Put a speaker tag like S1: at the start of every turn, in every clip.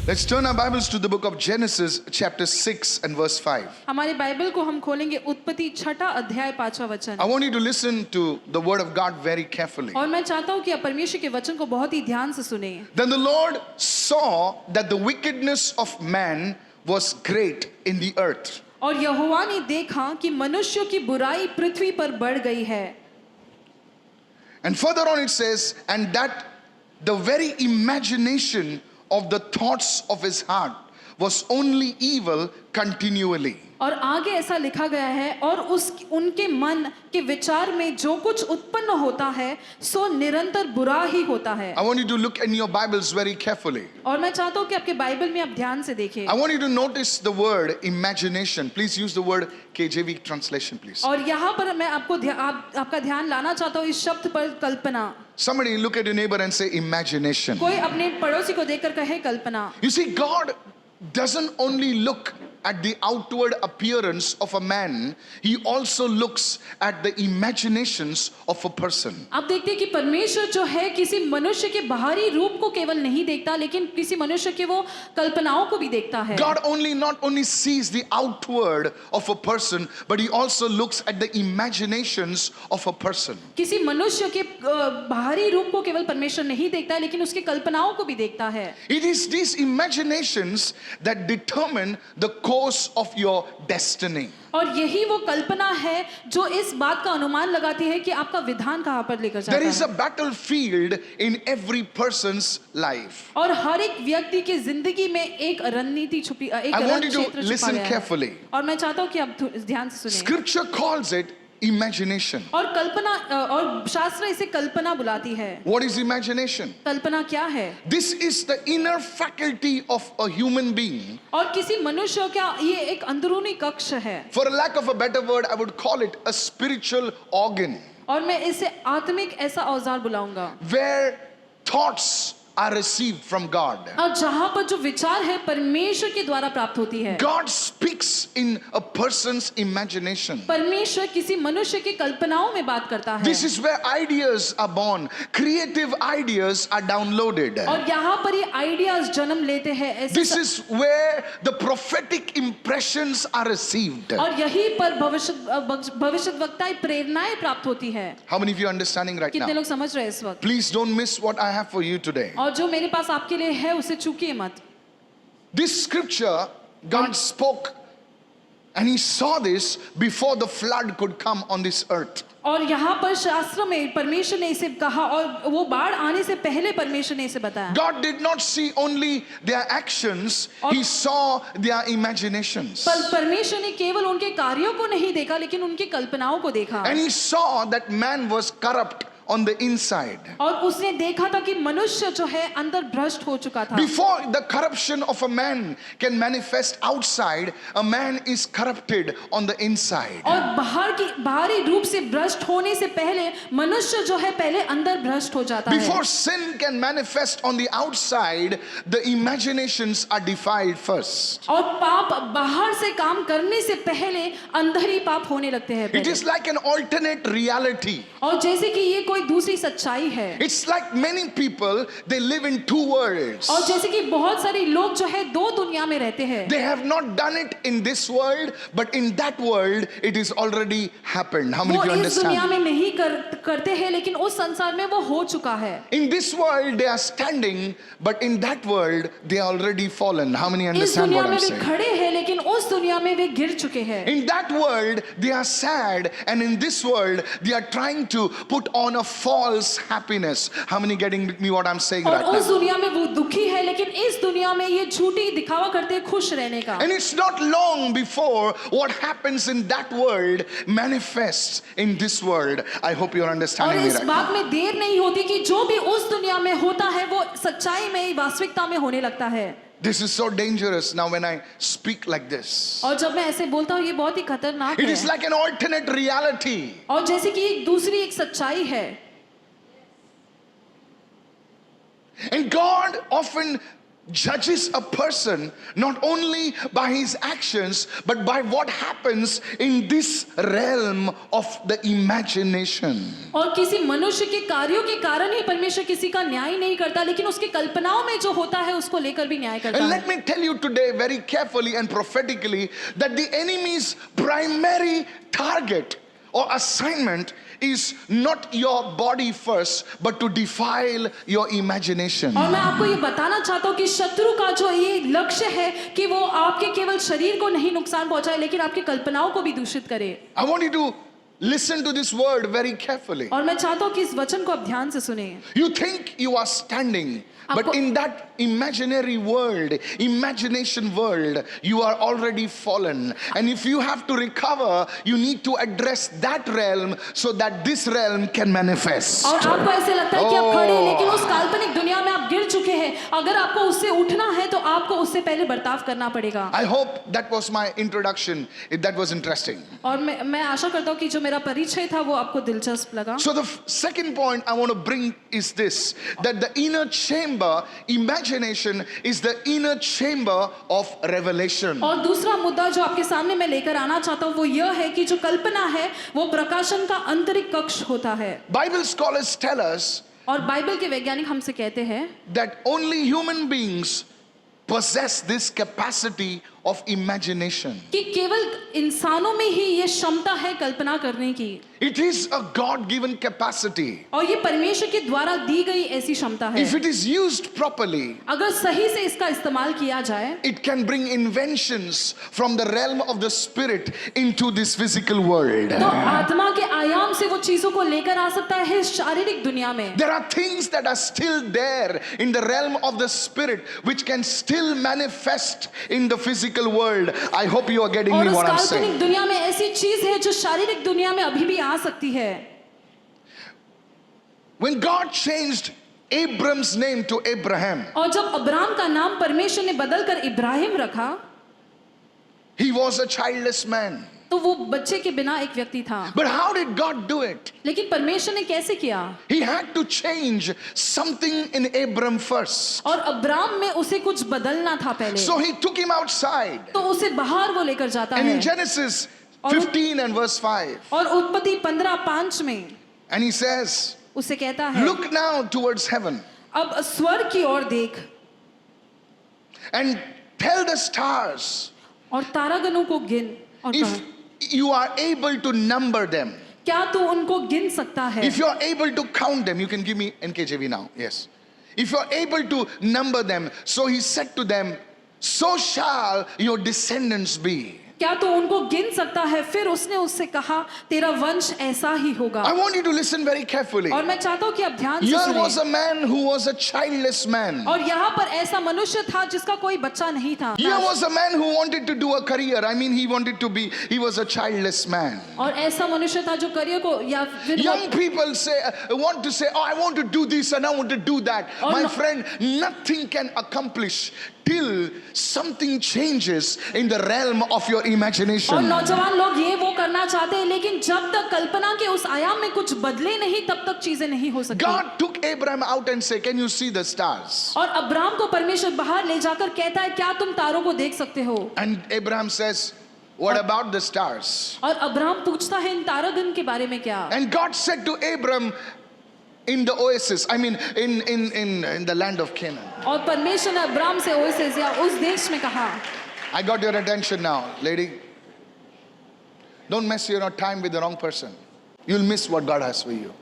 S1: Let's turn our Bibles to the book of Genesis, chapter 6 and verse 5.
S2: हमारे Bible को हम खोलेंगे उत्पत्ति 6 अध्याय 5वां वचन।
S1: I want you to listen to the word of God very carefully.
S2: और मैं चाहता हूँ कि आप परमेश्वर के वचन को बहुत ही ध्यान से सुनें।
S1: Then the Lord saw that the wickedness of man was great in the earth.
S2: और यहोवा ने देखा कि मनुष्यों की बुराई पृथ्वी पर बढ़ गई है।
S1: And further on it says, and that the very imagination of the thoughts of his heart was only evil continually.
S2: और आगे ऐसा लिखा गया है, और उनके मन के विचार में जो कुछ उत्पन्न होता है सो निरंतर बुरा ही होता है।
S1: I want you to look in your Bibles very carefully.
S2: और मैं चाहता हूँ कि आपके बाइबल में आप ध्यान से देखें।
S1: I want you to notice the word imagination. Please use the word KJV translation, please.
S2: और यहाँ पर मैं आपका ध्यान लाना चाहता हूँ इस शब्द पर, कल्पना।
S1: Somebody look at your neighbor and say imagination.
S2: कोई अपने पड़ोसी को देखकर कहे कल्पना।
S1: You see, God doesn't only look at the outward appearance of a man, he also looks at the imaginations of a person.
S2: आप देखते हैं कि परमेश्वर जो है किसी मनुष्य के बाहरी रूप को केवल नहीं देखता, लेकिन किसी मनुष्य के वो कल्पनाओं को भी देखता है।
S1: God not only sees the outward of a person, but he also looks at the imaginations of a person.
S2: किसी मनुष्य के बाहरी रूप को केवल परमेश्वर नहीं देखता है, लेकिन उसकी कल्पनाओं को भी देखता है।
S1: It is these imaginations that determine the course of your destiny.
S2: और यही वो कल्पना है जो इस बात का अनुमान लगाती है कि आपका विधान कहाँ पर लेकर जाता है।
S1: There is a battlefield in every person's life.
S2: और हर एक व्यक्ति की जिंदगी में एक रणनीति छुपी, एक
S1: I want you
S2: Rann
S1: to
S2: क्षेत्र छुपा
S1: listen
S2: गया है।
S1: carefully.
S2: और मैं चाहता हूँ कि आप ध्यान से सुनें।
S1: Scripture calls it imagination.
S2: और कल्पना, और शास्त्र इसे कल्पना बुलाती है।
S1: What is imagination?
S2: कल्पना क्या है?
S1: This is the inner faculty of a human being.
S2: और किसी मनुष्य का ये एक अंदरूनी कक्ष है।
S1: For a lack of a better word, I would call it a spiritual organ.
S2: और मैं इसे आत्मिक ऐसा औजार बुलाऊंगा।
S1: Where thoughts are received from God.
S2: और जहाँ पर जो विचार है परमेश्वर के द्वारा प्राप्त होती है।
S1: God speaks in a person's imagination.
S2: परमेश्वर किसी मनुष्य की कल्पनाओं में बात करता है।
S1: This is where ideas are born. Creative ideas are downloaded.
S2: और यहाँ पर ये आइडियाज जन्म लेते हैं।
S1: This is where the prophetic impressions are received.
S2: और यहीं पर भविष्यद्वक्ताएं प्रेरणाएं प्राप्त होती है।
S1: How many of you are understanding right
S2: कितने
S1: now?
S2: लोग समझ रहे हैं इस वक्त?
S1: Please don't miss what I have for you today.
S2: और जो मेरे पास आपके लिए है उसे चूकिए मत।
S1: This scripture, God spoke and he saw this before the flood could come on this earth.
S2: और यहाँ पर शास्त्र में परमेश्वर ने इसे कहा, और वो बाढ़ आने से पहले परमेश्वर ने इसे बताया।
S1: God did not see only their actions, he saw their imaginations.
S2: परमेश्वर ने केवल उनके कार्यों को नहीं देखा, लेकिन उनकी कल्पनाओं को देखा।
S1: And he saw that man was corrupt on the inside.
S2: और उसने देखा था कि मनुष्य जो है अंदर भ्रष्ट हो चुका था।
S1: Before the corruption of a man can manifest outside, a man is corrupted on the inside.
S2: और बाहरी रूप से भ्रष्ट होने से पहले मनुष्य जो है पहले अंदर भ्रष्ट हो जाता है।
S1: Before sin can manifest on the outside, the imaginations are defiled first.
S2: और पाप बाहर से काम करने से पहले अंदर ही पाप होने लगते हैं।
S1: It is like an alternate reality.
S2: और जैसे कि ये कोई दूसरी सच्चाई है।
S1: It's like many people, they live in two worlds.
S2: और जैसे कि बहुत सारे लोग जो है दो दुनिया में रहते हैं।
S1: They have not done it in this world, but in that world it is already happened. How many of you
S2: वो इस दुनिया
S1: understand?
S2: में नहीं करते हैं, लेकिन उस संसार में वो हो चुका है।
S1: In this world they are standing, but in that world they are already fallen. How many
S2: इस
S1: understand
S2: दुनिया
S1: what
S2: में
S1: I'm
S2: वे
S1: saying?
S2: खड़े हैं, लेकिन उस दुनिया में वे गिर चुके हैं।
S1: In that world they are sad, and in this world they are trying to put on a false happiness. How many getting me what I'm saying
S2: और
S1: right
S2: उस
S1: now?
S2: दुनिया में वो दुखी है, लेकिन इस दुनिया में ये झूठी दिखावा करते हैं खुश रहने का।
S1: And it's not long before what happens in that world manifests in this world. I hope you're
S2: और
S1: understanding me
S2: इस
S1: right
S2: बात
S1: now.
S2: में देर नहीं होती कि जो भी उस दुनिया में होता है वो सच्चाई में, वास्तविकता में होने लगता है।
S1: This is so dangerous now when I speak like this.
S2: और जब मैं ऐसे बोलता हूँ ये बहुत ही खतरनाक
S1: It is
S2: है।
S1: like an alternate reality.
S2: और जैसे कि एक दूसरी एक सच्चाई है।
S1: And God often judges a person not only by his actions but by what happens in this realm of the imagination.
S2: और किसी मनुष्य के कार्यों के कारण ही परमेश्वर किसी का न्याय नहीं करता, लेकिन उसकी कल्पनाओं में जो होता है उसको लेकर भी न्याय करता
S1: And
S2: है।
S1: let me tell you today very carefully and prophetically that the enemy's primary target or assignment is not your body first but to defile your imagination.
S2: और मैं आपको ये बताना चाहता हूँ कि शत्रु का जो ये लक्ष्य है कि वो आपके केवल शरीर को नहीं नुकसान पहुंचाए लेकिन आपकी कल्पनाओं को भी दूषित करे।
S1: I want you to listen to this word very carefully.
S2: और मैं चाहता हूँ कि इस वचन को आप ध्यान से सुने।
S1: You think you are standing, but
S2: आपको-
S1: in that imaginary world, imagination world, you are already fallen. And if you have to recover, you need to address that realm so that this realm can manifest.
S2: और आपको ऐसे लगता है कि आप खड़े हैं,
S1: Oh.
S2: लेकिन उस काल्पनिक दुनिया में आप गिर चुके हैं। अगर आपको उससे उठना है तो आपको उससे पहले बर्ताव करना पड़ेगा।
S1: I hope that was my introduction, if that was interesting.
S2: और मैं आशा करता हूँ कि जो मेरा परिचय था वो आपको दिलचस्प लगा।
S1: So the second point I want to bring is this, that the inner chamber, imagination is the inner chamber of revelation.
S2: और दूसरा मुद्दा जो आपके सामने मैं लेकर आना चाहता हूँ वो यह है कि जो कल्पना है वो प्रकाशन का आंतरिक कक्ष होता है।
S1: Bible scholars tell us
S2: और बाइबल के वैज्ञानिक हमसे कहते हैं
S1: that only human beings possess this capacity of imagination.
S2: कि केवल इंसानों में ही ये क्षमता है कल्पना करने की।
S1: It is a God-given capacity.
S2: और ये परमेश्वर के द्वारा दी गई ऐसी क्षमता है।
S1: If it is used properly,
S2: अगर सही से इसका इस्तेमाल किया जाए
S1: it can bring inventions from the realm of the spirit into this physical world.
S2: तो आत्मा के आयाम से वो चीजों को लेकर आ सकता है शारीरिक दुनिया में।
S1: There are things that are still there in the realm of the spirit which can still manifest in the physical world. I hope you are getting
S2: और
S1: me
S2: उस
S1: what I'm
S2: काल्पनिक
S1: saying.
S2: दुनिया में ऐसी चीज है जो शारीरिक दुनिया में अभी भी आ सकती है।
S1: When God changed Abram's name to Abraham,
S2: और जब अब्राम का नाम परमेश्वर ने बदलकर इब्राहिम रखा
S1: he was a childless man.
S2: तो वो बच्चे के बिना एक व्यक्ति था।
S1: But how did God do it?
S2: लेकिन परमेश्वर ने कैसे किया?
S1: He had to change something in Abram first.
S2: और अब्राम में उसे कुछ बदलना था पहले।
S1: So he took him outside.
S2: तो उसे बाहर वो लेकर जाता
S1: And
S2: है।
S1: in Genesis 15 and verse 5,
S2: और उत्पत्ति 15:5 में
S1: and he says,
S2: उसे कहता है
S1: look now towards heaven
S2: अब स्वर्ग की ओर देख
S1: and tell the stars
S2: और तारागणों को गिन और
S1: if
S2: कहा,
S1: you are able to number them.
S2: क्या तू उनको गिन सकता है?
S1: If you are able to count them, you can give me NKJV now. Yes. If you are able to number them, so he said to them, so shall your descendants be.
S2: क्या तू उनको गिन सकता है? फिर उसने उससे कहा तेरा वंश ऐसा ही होगा।
S1: I want you to listen very carefully.
S2: और मैं चाहता हूँ कि आप ध्यान से
S1: Here was
S2: सुनें।
S1: a man who was a childless man.
S2: और यहाँ पर ऐसा मनुष्य था जिसका कोई बच्चा नहीं था।
S1: Here was a man who wanted to do a career. I mean, he was a childless man.
S2: और ऐसा मनुष्य था जो करियर को या फिर
S1: Young people want to say, oh, I want to do this and I want to do that.
S2: Oh,
S1: My
S2: no.
S1: friend, nothing can accomplish till something changes in the realm of your
S2: और
S1: imagination.
S2: नौजवान लोग ये वो करना चाहते हैं लेकिन जब तक कल्पना के उस आयाम में कुछ बदले नहीं तब तक चीजें नहीं हो सकती।
S1: God took Abraham out and said, can you see the stars?
S2: और अब्राम को परमेश्वर बाहर ले जाकर कहता है क्या तुम तारों को देख सकते हो?
S1: And Abraham says, what about the stars?
S2: और अब्राम पूछता है इन तारागण के बारे में क्या?
S1: And God said to Abram in the oasis, I mean in the land of Canaan.
S2: और परमेश्वर ने अब्राम से ओएसिस या उस देश में कहा।
S1: I got your attention now, lady. Don't mess your time with the wrong person. You'll miss what God has for you.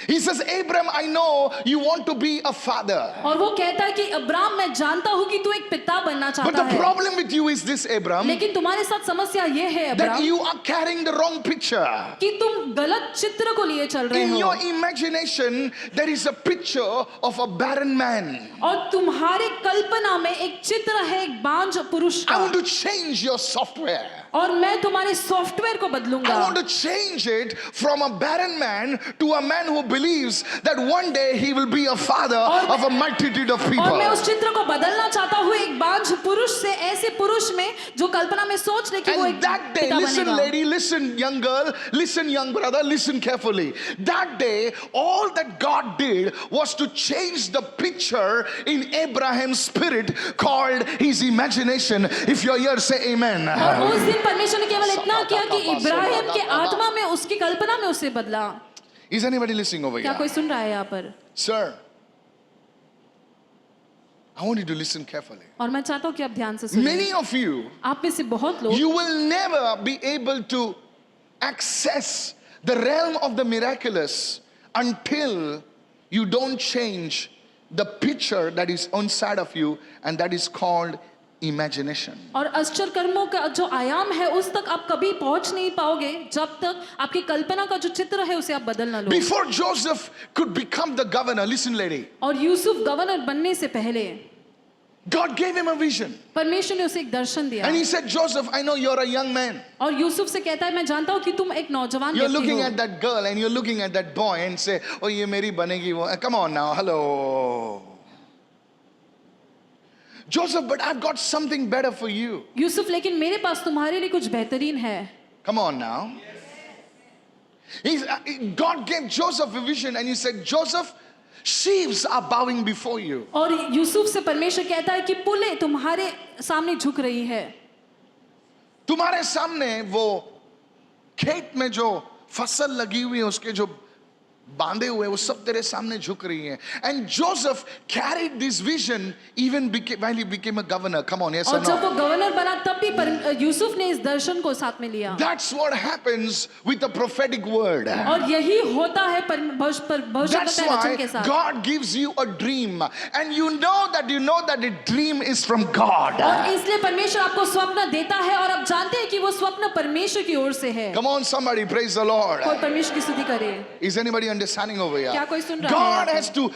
S1: He says, Abram, I know you want to be a father.
S2: और वो कहता है कि Abram मैं जानता हूँ कि तू एक पिता बनना
S1: But
S2: चाहता
S1: the
S2: है,
S1: problem with you is this, Abram,
S2: लेकिन तुम्हारे साथ समस्या ये है
S1: that
S2: Abram
S1: you are carrying the wrong picture.
S2: कि तुम गलत चित्र को लिए चल रहे
S1: In
S2: हो।
S1: your imagination, there is a picture of a barren man.
S2: और तुम्हारे कल्पना में एक चित्र है एक बांझ पुरुष
S1: I
S2: का।
S1: want to change your software.
S2: और मैं तुम्हारे सॉफ्टवेयर को
S1: I
S2: बदलूंगा।
S1: want to change it from a barren man to a man who believes that one day he will be a father of a multitude of
S2: और मैं
S1: people.
S2: उस चित्र को बदलना चाहता हूँ एक बांझ पुरुष से ऐसे पुरुष में जो कल्पना में सोच ले कि वो
S1: And
S2: एक
S1: that day,
S2: पिता
S1: listen
S2: बनेगा।
S1: lady, listen young girl, listen young brother, listen carefully. That day, all that God did was to change the picture in Abraham's spirit called his imagination. If you're here, say amen.
S2: और उस दिन परमेश्वर ने केवल इतना किया कि इब्राहिम के आत्मा में उसकी कल्पना में उसे बदला।
S1: Is anybody listening over
S2: क्या
S1: here?
S2: कोई सुन रहा है यहाँ पर?
S1: Sir, I want you to listen carefully.
S2: और मैं चाहता हूँ कि आप ध्यान से सुनिए।
S1: Many of you,
S2: आप में से बहुत लोग
S1: you will never be able to access the realm of the miraculous until you don't change the picture that is inside of you, and that is called imagination.
S2: और आश्चर्य कर्मों का जो आयाम है उस तक आप कभी पहुंच नहीं पाओगे जब तक आपकी कल्पना का जो चित्र है उसे आप बदल ना लो।
S1: Before Joseph could become the governor, listen lady,
S2: और यूसुफ गवर्नर बनने से पहले
S1: God gave him a vision.
S2: परमेश्वर ने उसे एक दर्शन दिया
S1: And he said, Joseph, I know you're a young man.
S2: और यूसुफ से कहता है मैं जानता हूँ कि तुम एक नौजवान
S1: You're
S2: व्यक्ति
S1: looking
S2: हो।
S1: at that girl and you're looking at that boy and say, oh, ye meri banegi wo. Come on now, hello. Joseph, but I've got something better for you.
S2: Yusuf लेकिन मेरे पास तुम्हारे लिए कुछ बेहतरीन है।
S1: Come on now. God gave Joseph a vision and he said, Joseph, sheaves are bowing before you.
S2: और यूसुफ से परमेश्वर कहता है कि पुलें तुम्हारे सामने झुक रही है।
S1: तुम्हारे सामने वो खेत में जो फसल लगी हुई है उसके जो बांधे हुए वो सब तेरे सामने झुक रही हैं. And Joseph carried this vision even while he became a governor. Come on, yes or
S2: और जब वो
S1: no?
S2: गवर्नर बना तब भी यूसुफ ने इस दर्शन को साथ में लिया।
S1: That's what happens with the prophetic word.
S2: और यही होता है भविष्य
S1: That's
S2: के वचन
S1: why
S2: के साथ।
S1: God gives you a dream and you know that the dream is from God.
S2: और इसलिए परमेश्वर आपको स्वप्न देता है और आप जानते हैं कि वो स्वप्न परमेश्वर की ओर से है।
S1: Come on, somebody, praise the Lord.
S2: कोई परमेश्वर की स्तुति करे।
S1: Is anybody understanding over here?
S2: क्या कोई सुन रहा है
S1: God
S2: यहाँ पे?
S1: has to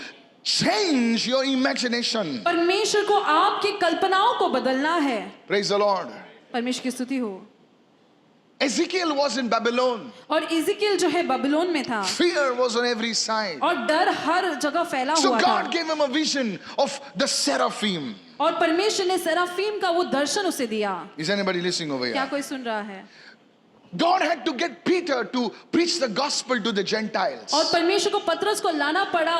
S1: change your imagination.
S2: परमेश्वर को आपकी कल्पनाओं को बदलना है।
S1: Praise the Lord.
S2: परमेश्वर की स्तुति हो।
S1: Ezekiel was in Babylon.
S2: और इज़िकियल जो है बबुलोन में था
S1: Fear was on every side.
S2: और डर हर जगह फैला
S1: So
S2: हुआ
S1: God
S2: था।
S1: gave him a vision of the seraphim.
S2: और परमेश्वर ने सेराफीम का वो दर्शन उसे दिया।
S1: Is anybody listening over
S2: क्या
S1: here?
S2: कोई सुन रहा है?
S1: God had to get Peter to preach the gospel to the Gentiles.
S2: और परमेश्वर को पतरस को लाना पड़ा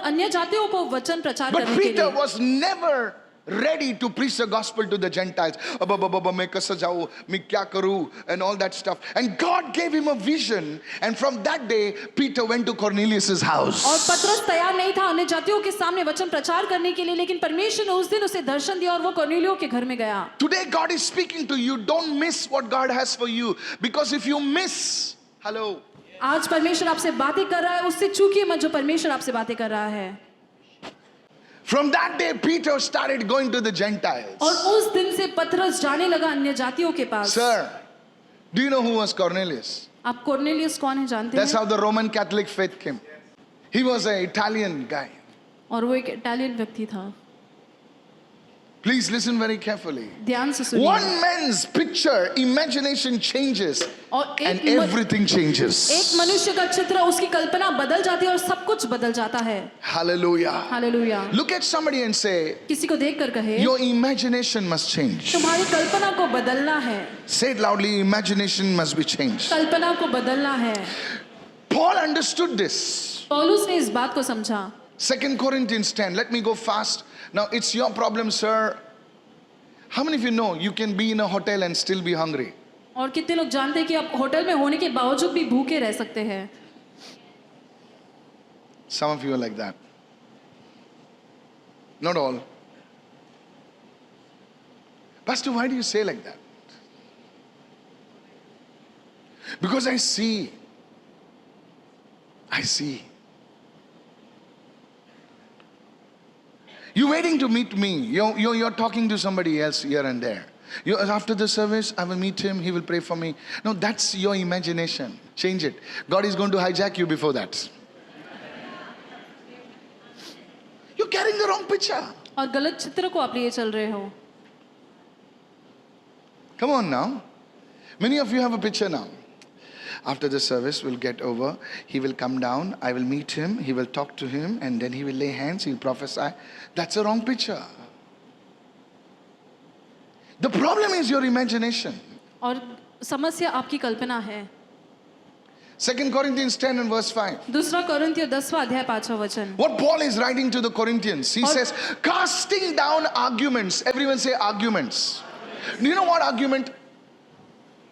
S2: अन्य जातियों को वचन प्रचार
S1: But
S2: करने के
S1: Peter
S2: लिए।
S1: was never ready to preach the gospel to the Gentiles. मैं कैसे जाऊँ, मैं क्या करूँ, and all that stuff. And God gave him a vision, and from that day Peter went to Cornelius's house.
S2: और पतरस तैयार नहीं था अन्य जातियों के सामने वचन प्रचार करने के लिए, लेकिन परमेश्वर ने उस दिन उसे दर्शन दिया और वो कर्नेलियो के घर में गया।
S1: Today God is speaking to you. Don't miss what God has for you, because if you miss, hello,
S2: आज परमेश्वर आपसे बातें कर रहा है, उससे चूकिए मत जो परमेश्वर आपसे बातें कर रहा है।
S1: from that day Peter started going to the Gentiles.
S2: और उस दिन से पतरस जाने लगा अन्य जातियों के पास।
S1: Sir, do you know who was Cornelius?
S2: आप कोर्नेलियस कौन है जानते
S1: That's
S2: हैं?
S1: how the Roman Catholic faith came. He was an Italian guy.
S2: और वो एक इटालियन व्यक्ति था।
S1: Please listen very carefully.
S2: ध्यान से सुनिए।
S1: One man's picture, imagination changes,
S2: और
S1: and everything changes.
S2: एक मनुष्य का चित्र उसकी कल्पना बदल जाती है और सब कुछ बदल जाता है।
S1: Hallelujah.
S2: Hallelujah.
S1: Look at somebody and say,
S2: किसी को देखकर कहे
S1: your imagination must change.
S2: तुम्हारी कल्पना को बदलना है।
S1: Say it loudly, imagination must be changed.
S2: कल्पना को बदलना है।
S1: Paul understood this.
S2: पौलुस ने इस बात को समझा।
S1: 2 Corinthians 10. Let me go fast. Now it's your problem, sir. How many of you know you can be in a hotel and still be hungry?
S2: और कितने लोग जानते हैं कि आप होटल में होने के बावजूद भी भूखे रह सकते हैं?
S1: Some of you are like that. Not all. Pastor, why do you say like that? Because I see. You're waiting to meet me. You're talking to somebody else here and there. After the service, I will meet him. He will pray for me. No, that's your imagination. Change it. God is going to hijack you before that. You're carrying the wrong picture.
S2: और गलत चित्र को आप लिए चल रहे हो।
S1: Come on now. Many of you have a picture now. After the service will get over, he will come down, I will meet him, he will talk to him, and then he will lay hands, he will prophesy. That's a wrong picture. The problem is your imagination.
S2: और समस्या आपकी कल्पना है।
S1: 2 Corinthians 10 and verse 5.
S2: दूसरा कोरिन्थियों 10वां अध्याय 5वां वचन।
S1: What Paul is writing to the Corinthians, he says, casting down arguments. Everyone say arguments. Do you know what argument?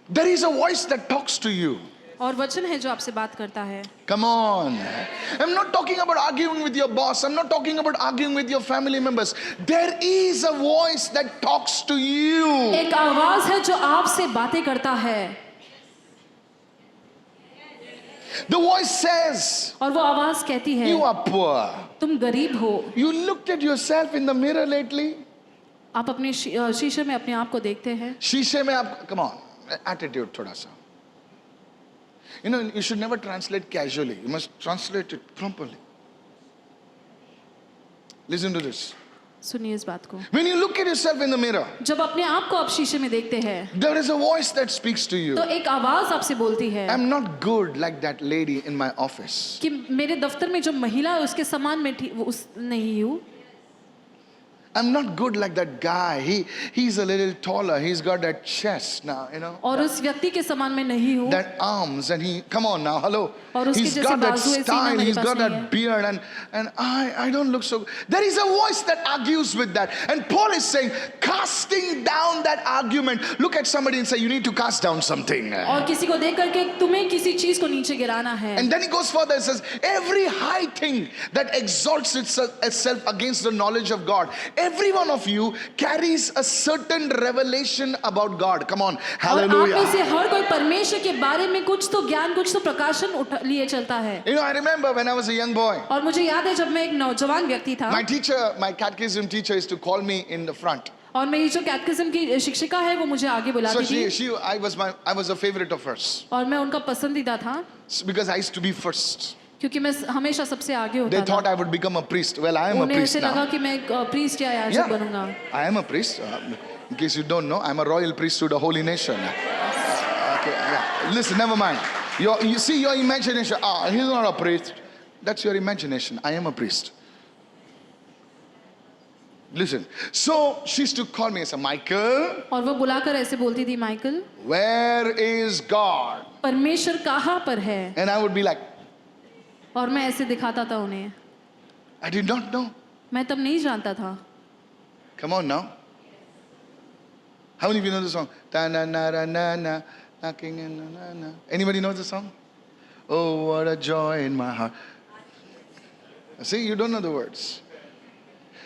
S1: There is a voice that talks to you.
S2: और वचन है जो आपसे बात करता है।
S1: Come on. I'm not talking about arguing with your boss. I'm not talking about arguing with your family members. There is a voice that talks to you.
S2: एक आवाज है जो आपसे बातें करता है।
S1: The voice says,
S2: और वो आवाज कहती है,
S1: you are poor.
S2: तुम गरीब हो।
S1: You looked at yourself in the mirror lately.
S2: आप अपने शीशे में अपने आप को देखते हैं।
S1: शीशे में आप, come on, attitude थोड़ा सा. You know, you should never translate casually. You must translate it properly. Listen to this.
S2: सुनिए इस बात को।
S1: When you look at yourself in the mirror,
S2: जब अपने आप को आप शीशे में देखते हैं,
S1: there is a voice that speaks to you.
S2: तो एक आवाज आपसे बोलती है
S1: I'm not good like that lady in my office.
S2: कि मेरे दफ्तर में जो महिला है उसके समान मैं नहीं हूँ।
S1: I'm not good like that guy. He's a little taller. He's got that chest now, you know.
S2: और उस व्यक्ति के समान मैं नहीं हूँ।
S1: That arms and he, come on now, hello.
S2: और उसके
S1: He's
S2: जैसे
S1: got that
S2: बाजू है, सीना
S1: style.
S2: मेरे
S1: He's
S2: पास
S1: got
S2: नहीं
S1: that
S2: है।
S1: beard and I don't look so. There is a voice that argues with that. And Paul is saying, casting down that argument. Look at somebody and say, you need to cast down something.
S2: और किसी को देख करके तुम्हें किसी चीज को नीचे गिराना है।
S1: And then he goes further and says, every high thing that exalts itself against the knowledge of God, every one of you carries a certain revelation about God. Come on,
S2: और आप
S1: hallelujah.
S2: में से हर कोई परमेश्वर के बारे में कुछ तो ज्ञान, कुछ तो प्रकाशन लिए चलता है।
S1: You know, I remember when I was a young boy,
S2: और मुझे याद है जब मैं एक नौजवान व्यक्ति था,
S1: my catechism teacher used to call me in the front.
S2: और मेरी जो कैटेकिज्म की शिक्षिका है वो मुझे आगे
S1: So
S2: बुलाती थी,
S1: I was a favorite of hers
S2: और मैं उनका पसंदीदा था
S1: because I used to be first.
S2: क्योंकि मैं हमेशा सबसे आगे
S1: They
S2: होता
S1: thought
S2: था।
S1: I would become a priest. Well, I am a
S2: उन्हें
S1: priest
S2: ऐसे लगा
S1: now.
S2: कि मैं एक प्रीस्ट या याजक
S1: Yeah,
S2: बनूंगा।
S1: I am a priest. In case you don't know, I'm a royal priesthood, a holy nation. Okay, yeah. Listen, never mind. You see your imagination. He's not a priest. That's your imagination. I am a priest. Listen. So she used to call me and say, Michael,
S2: और वो बुलाकर ऐसे बोलती थी, Michael,
S1: where is God?
S2: परमेश्वर कहाँ पर है?
S1: And I would be like,
S2: और मैं ऐसे दिखाता था उन्हें।
S1: I did not know.
S2: मैं तब नहीं जानता था।
S1: Come on now. How many of you know the song? Ta na na na na na, knocking na na na. Anybody know the song? Oh, what a joy in my heart. See, you don't know the words.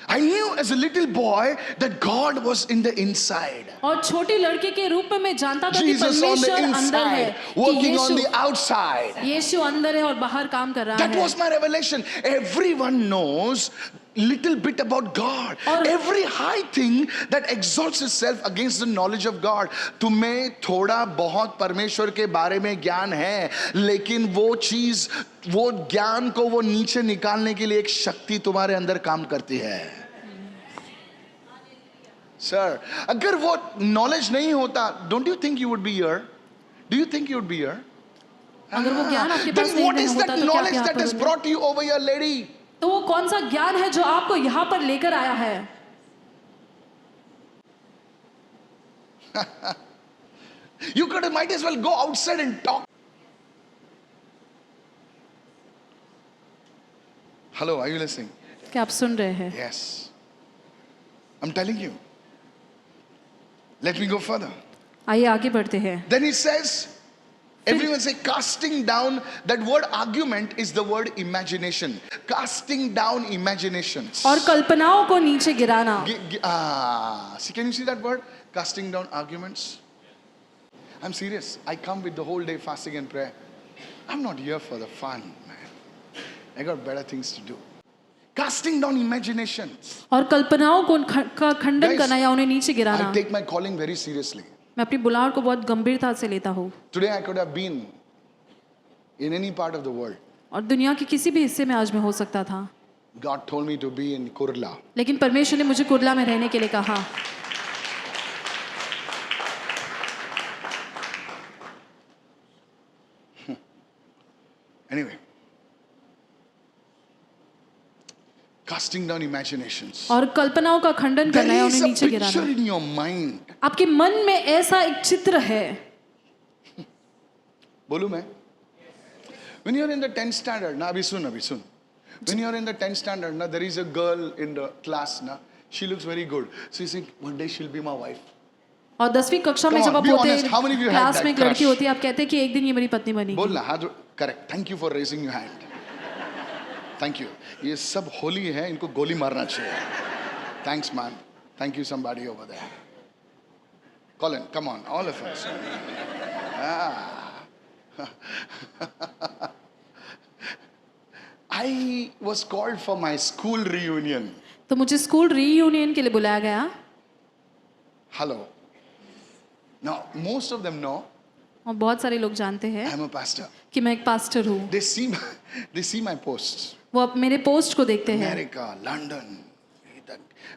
S1: I knew as a little boy that God was in the inside.
S2: और छोटे लड़के के रूप में मैं जानता था कि
S1: Jesus on the
S2: परमेश्वर अंदर है,
S1: inside,
S2: कि
S1: working on the outside.
S2: यीशु अंदर है और बाहर काम कर रहा
S1: That
S2: है।
S1: was my revelation. Everyone knows little bit about God.
S2: और-
S1: Every high thing that exalts itself against the knowledge of God. तुम्हें थोड़ा बहुत परमेश्वर के बारे में ज्ञान है, लेकिन वो चीज, वो ज्ञान को वो नीचे निकालने के लिए एक शक्ति तुम्हारे अंदर काम करती है। Sir, अगर वो knowledge नहीं होता, don't you think you would be here? Do you think you would be here?
S2: अगर वो ज्ञान आपके पास
S1: Then what
S2: नहीं
S1: is
S2: होता
S1: that
S2: तो क्या आप
S1: knowledge
S2: यहाँ
S1: that
S2: पर
S1: has
S2: होते?
S1: brought you over here, lady?
S2: तो वो कौन सा ज्ञान है जो आपको यहाँ पर लेकर आया है?
S1: You could might as well go outside and talk. Hello, are you listening?
S2: क्या आप सुन रहे हैं?
S1: Yes. I'm telling you. Let me go further.
S2: आइए आगे बढ़ते हैं।
S1: Then he says, everyone say casting down. That word argument is the word imagination. Casting down imaginations.
S2: और कल्पनाओं को नीचे गिराना।
S1: See, can you see that word? Casting down arguments. I'm serious. I come with the whole day fasting and prayer. I'm not here for the fun, man. I got better things to do. Casting down imaginations.
S2: और कल्पनाओं को का खंडन
S1: Guys,
S2: करना या उन्हें नीचे गिराना।
S1: I take my calling very seriously.
S2: मैं अपनी बुलाहट को बहुत गंभीरता से लेता हूँ।
S1: Today I could have been in any part of the world.
S2: और दुनिया के किसी भी हिस्से में आज मैं हो सकता था,
S1: God told me to be in Kurla.
S2: लेकिन परमेश्वर ने मुझे कुर्ला में रहने के लिए कहा।
S1: Anyway, casting down imaginations.
S2: और कल्पनाओं का खंडन
S1: There
S2: करना है,
S1: is
S2: उन्हें
S1: a
S2: नीचे
S1: picture
S2: गिराना।
S1: in your mind.
S2: आपके मन में ऐसा एक चित्र है।
S1: बोलूं मैं? When you're in the 10th standard, ना अभी सुन. When you're in the 10th standard, ना there is a girl in the class, ना she looks very good. So you think one day she'll be my wife.
S2: और 10वीं कक्षा में
S1: Come
S2: जब
S1: on,
S2: आप
S1: be
S2: होते
S1: honest. How many of you
S2: हैं,
S1: had
S2: क्लास
S1: that
S2: में एक लड़की
S1: crush?
S2: होती है, आप कहते हैं कि एक दिन ये मेरी पत्नी बनेगी।
S1: बोलना हाथ correct. Thank you for raising your hand. Thank you. ये सब होली है, इनको गोली मारना चाहिए. Thanks man. Thank you somebody over there. Colin, come on, all of us. I was called for my school reunion.
S2: तो मुझे स्कूल रीयूनियन के लिए बुलाया गया।
S1: Hello. Now, most of them know
S2: और बहुत सारे लोग जानते हैं
S1: I'm a pastor.
S2: कि मैं एक पास्टर हूँ।
S1: They see my posts.
S2: वो अब मेरे पोस्ट को देखते हैं।
S1: America, London,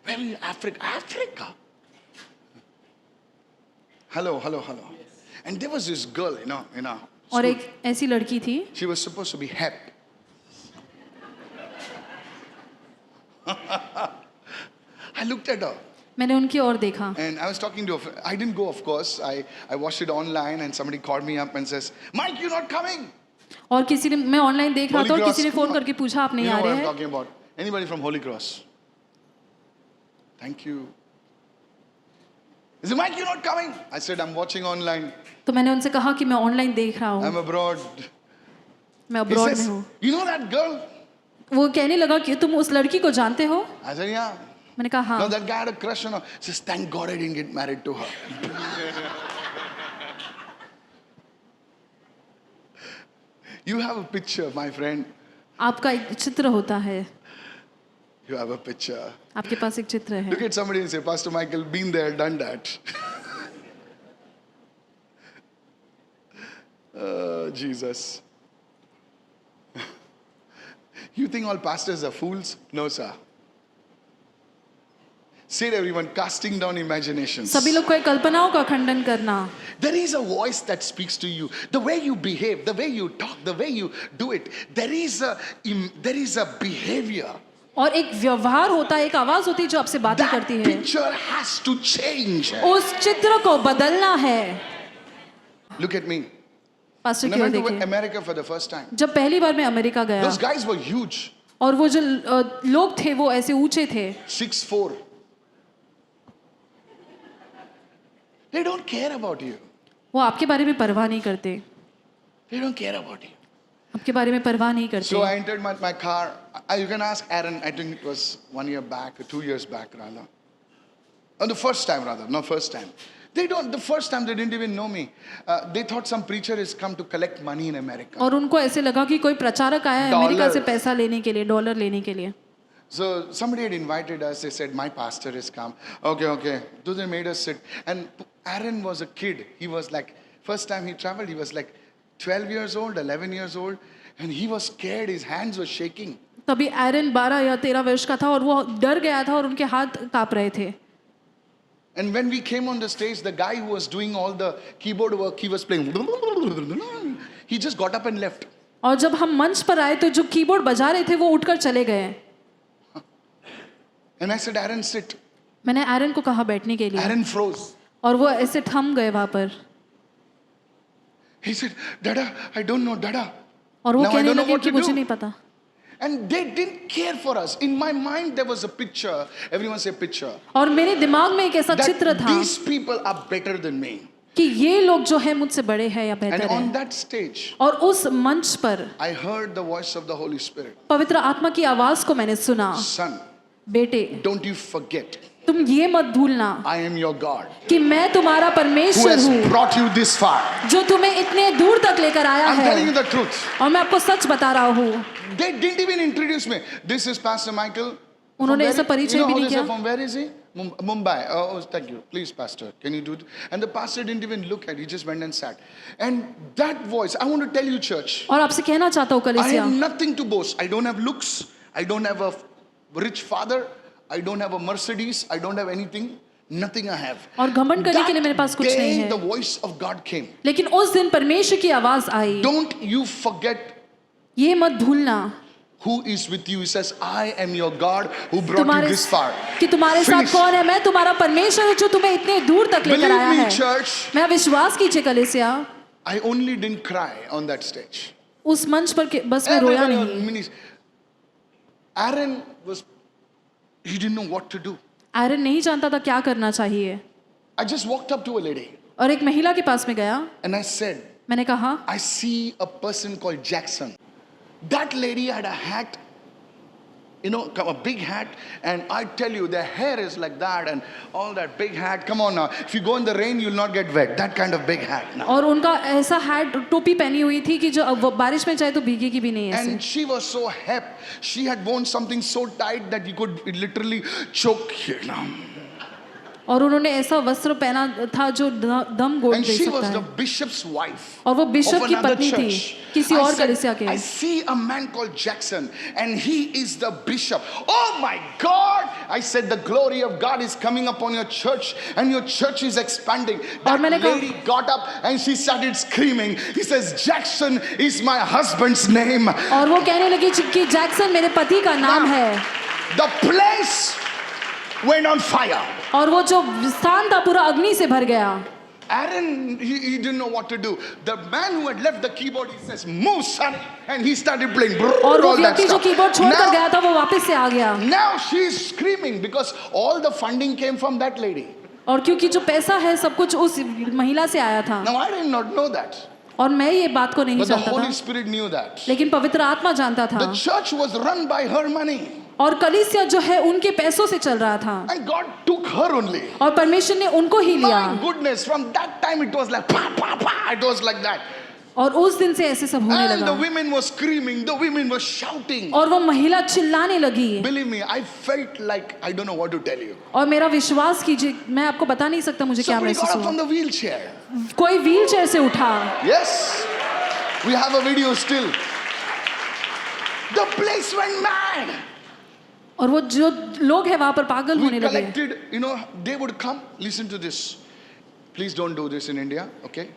S1: where is Africa. Hello. And there was this girl, you know.
S2: और एक ऐसी लड़की थी,
S1: She was supposed to be hep. I looked at her
S2: मैंने उनकी ओर देखा
S1: and I was talking to her. I didn't go, of course. I watched it online and somebody called me up and says, Mike, you're not coming.
S2: और किसी ने, मैं online देख रहा
S1: Holy
S2: था और
S1: Cross,
S2: किसी ने
S1: come
S2: फोन
S1: on.
S2: करके पूछा आप नहीं
S1: You know
S2: आ
S1: what
S2: रहे
S1: I'm
S2: हैं?
S1: talking about. Anybody from Holy Cross? Thank you. He said, Mike, you're not coming. I said, I'm watching online.
S2: तो मैंने उनसे कहा कि मैं ऑनलाइन देख रहा
S1: I'm
S2: हूँ,
S1: abroad.
S2: मैं
S1: He
S2: अब्रॉड में
S1: says,
S2: हूँ।
S1: you know that girl?
S2: वो कहने लगा कि तुम उस लड़की को जानते हो?
S1: I said, yeah.
S2: मैंने कहा हाँ।
S1: No, that guy had a crush on her. He says, thank God I didn't get married to her. You have a picture, my friend.
S2: आपका एक चित्र होता है,
S1: You have a picture.
S2: आपके पास एक चित्र है।
S1: Look at somebody and say, Pastor Michael, been there, done that. Jesus. You think all pastors are fools? No, sir. Say it, everyone, casting down imaginations.
S2: सभी लोग को एक कल्पनाओं का खंडन करना।
S1: There is a voice that speaks to you. The way you behave, the way you talk, the way you do it. There is a behavior.
S2: और एक व्यवहार होता है, एक आवाज होती है जो आपसे बातें
S1: That
S2: करती है।
S1: picture has to change.
S2: उस चित्र को बदलना है।
S1: Look at me.
S2: Pastor
S1: When I
S2: की ओर
S1: went to
S2: देखिए।
S1: America for the first time,
S2: जब पहली बार मैं अमेरिका गया
S1: those guys were huge.
S2: और वो जो लोग थे वो ऐसे ऊंचे थे,
S1: 6'4". They don't care about you.
S2: वो आपके बारे में परवाह नहीं करते,
S1: They don't care about you.
S2: आपके बारे में परवाह नहीं करते।
S1: So I entered my car. You can ask Aaron. I think it was 1 year back, or 2 years back, rather. Or the first time, rather, not first time. They don't. The first time they didn't even know me. They thought some preacher has come to collect money in America.
S2: और उनको ऐसे लगा कि कोई प्रचारक आया है America से
S1: Dollars.
S2: पैसा लेने के लिए, डॉलर लेने के लिए।
S1: So somebody had invited us. They said, my pastor has come. Okay. So they made us sit. And Aaron was a kid. He was like, first time he traveled, he was like 12 years old, 11 years old. And he was scared. His hands were shaking.
S2: तभी एरन 12 या 13 वर्ष का था और वो डर गया था और उनके हाथ कांप रहे थे।
S1: And when we came on the stage, the guy who was doing all the keyboard work, he was playing. He just got up and left.
S2: और जब हम मंच पर आए तो जो कीबोर्ड बजा रहे थे वो उठकर चले गए।
S1: And I said, Aaron, sit.
S2: मैंने एरन को कहा बैठने के लिए
S1: Aaron froze.
S2: और वो ऐसे थम गए वहां पर।
S1: He said, Dada, I don't know, Dada.
S2: और वो
S1: Now I
S2: कहने
S1: don't know
S2: लगे
S1: what
S2: कि
S1: to
S2: मुझे
S1: do.
S2: नहीं पता।
S1: And they didn't care for us. In my mind, there was a picture. Everyone say picture.
S2: और मेरे दिमाग में एक ऐसा चित्र
S1: That
S2: था
S1: these people are better than me.
S2: कि ये लोग जो है मुझसे बड़े हैं या
S1: And
S2: बेहतर
S1: on
S2: हैं।
S1: that stage,
S2: और उस मंच पर
S1: I heard the voice of the Holy Spirit.
S2: पवित्र आत्मा की आवाज को मैंने सुना,
S1: Son,
S2: बेटे
S1: don't you forget,
S2: तुम ये मत भूलना
S1: I am your God
S2: कि मैं तुम्हारा
S1: who
S2: परमेश्वर
S1: has
S2: हूँ
S1: brought you this far.
S2: जो तुम्हें इतने दूर तक लेकर आया
S1: I'm telling you
S2: है।
S1: the truth.
S2: और मैं आपको सच बता रहा हूँ,
S1: They didn't even introduce me. This is Pastor Michael. From
S2: उन्होंने
S1: where
S2: ऐसा
S1: is-
S2: परिचय
S1: you know
S2: भी
S1: how
S2: नहीं
S1: they say
S2: किया।
S1: from where is he? Mumbai. Oh, thank you. Please, Pastor, can you do it? And the pastor didn't even look at it. He just went and sat. And that voice, I want to tell you, church,
S2: और आपसे कहना चाहता हूँ
S1: I
S2: कलीसिया,
S1: have nothing to boast. I don't have looks. I don't have a rich father. I don't have a Mercedes. I don't have anything. Nothing I have.
S2: और घमंड करने के लिए मेरे पास कुछ
S1: That
S2: नहीं
S1: day,
S2: है।
S1: the voice of God came.
S2: लेकिन उस दिन परमेश्वर की आवाज आई।
S1: Don't you forget
S2: ये मत भूलना
S1: Who is with you? He says, I am your God who brought you
S2: तुम्हारे
S1: this far.
S2: कि तुम्हारे साथ
S1: Finish.
S2: कौन है? मैं तुम्हारा परमेश्वर हूँ जो तुम्हें इतने दूर तक लेकर
S1: Believe
S2: आया
S1: me,
S2: है।
S1: church,
S2: मैं विश्वास कीजिए कलीसिया,
S1: I only didn't cry on that stage.
S2: उस मंच पर बस मैं रोया
S1: Everybody
S2: नहीं।
S1: on minis- Aaron he didn't know what to do.
S2: एरन नहीं जानता था क्या करना चाहिए
S1: I just walked up to a lady
S2: और एक महिला के पास में गया।
S1: and I said,
S2: मैंने कहा
S1: I see a person called Jackson. That lady had a hat, a big hat, and I tell you, their hair is like that and all that big hat. Come on now. If you go in the rain, you'll not get wet. That kind of big hat now.
S2: और उनका ऐसा hat टोपी पहनी हुई थी कि जो वो बारिश में चाहे तो भीगेगी भी नहीं ऐसे।
S1: And she was so hep. She had worn something so tight that you could literally choke here now.
S2: और उन्होंने ऐसा वस्त्र पहना था जो दम गोद
S1: And
S2: दे
S1: she
S2: सकता
S1: was the
S2: है।
S1: bishop's wife
S2: और वो बिशप
S1: of
S2: की
S1: another
S2: पत्नी थी
S1: church.
S2: किसी
S1: I
S2: और
S1: said,
S2: कलीसिया के।
S1: I see a man called Jackson and he is the bishop. Oh my God! I said the glory of God is coming upon your church and your church is expanding. That
S2: मैंने कहा-
S1: lady got up and she started screaming. He says, Jackson is my husband's name.
S2: और वो कहने लगी कि Jackson मेरे पति का नाम है।
S1: The place went on fire.
S2: और वो जो स्थान था पूरा अग्नि से भर गया।
S1: Aaron, he didn't know what to do. The man who had left the keyboard, he says, move son, and he started playing.
S2: और वो
S1: all that
S2: व्यक्ति जो
S1: stuff.
S2: कीबोर्ड छोड़कर
S1: Now,
S2: गया था वो वापस से आ गया।
S1: now she's screaming because all the funding came from that lady.
S2: और क्योंकि जो पैसा है सब कुछ उस महिला से आया था।
S1: Now I did not know that,
S2: और मैं ये बात को नहीं
S1: but the
S2: जानता
S1: Holy
S2: था,
S1: Spirit knew that.
S2: लेकिन पवित्र आत्मा जानता था।
S1: The church was run by her money,
S2: और कलीसिया जो है उनके पैसों से चल रहा था
S1: and God took her only.
S2: और परमेश्वर ने उनको ही लिया।
S1: My goodness, from that time it was like pa pa pa. It was like that,
S2: और उस दिन से ऐसे सब होने
S1: and the
S2: लगा
S1: women were screaming, the women were shouting.
S2: और वो महिला चिल्लाने लगी।
S1: Believe me, I felt like I don't know what to tell you.
S2: और मेरा विश्वास कीजिए मैं आपको बता नहीं सकता मुझे क्या
S1: Somebody got
S2: महसूस
S1: up from
S2: हुआ।
S1: the wheelchair.
S2: कोई व्हील चेयर से उठा।
S1: Yes, we have a video still. The place went mad.
S2: और वो जो लोग हैं वहां पर पागल
S1: We
S2: होने लगे।
S1: collected, they would come. Listen to this. Please don't do this in India, okay?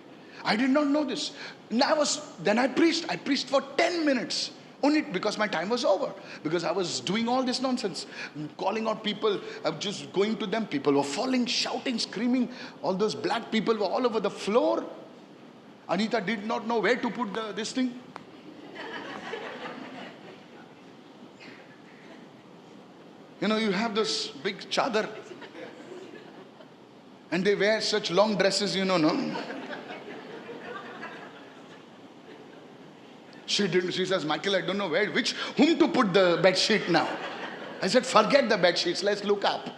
S1: I did not know this. Then I preached. I preached for 10 minutes. Only because my time was over. Because I was doing all this nonsense. Calling out people, just going to them. People were falling, shouting, screaming. All those black people were all over the floor. Anita did not know where to put this thing. You have this big chadar. And they wear such long dresses, no? She says, Michael, I don't know whom to put the bed sheet now. I said, forget the bed sheets, let's look up.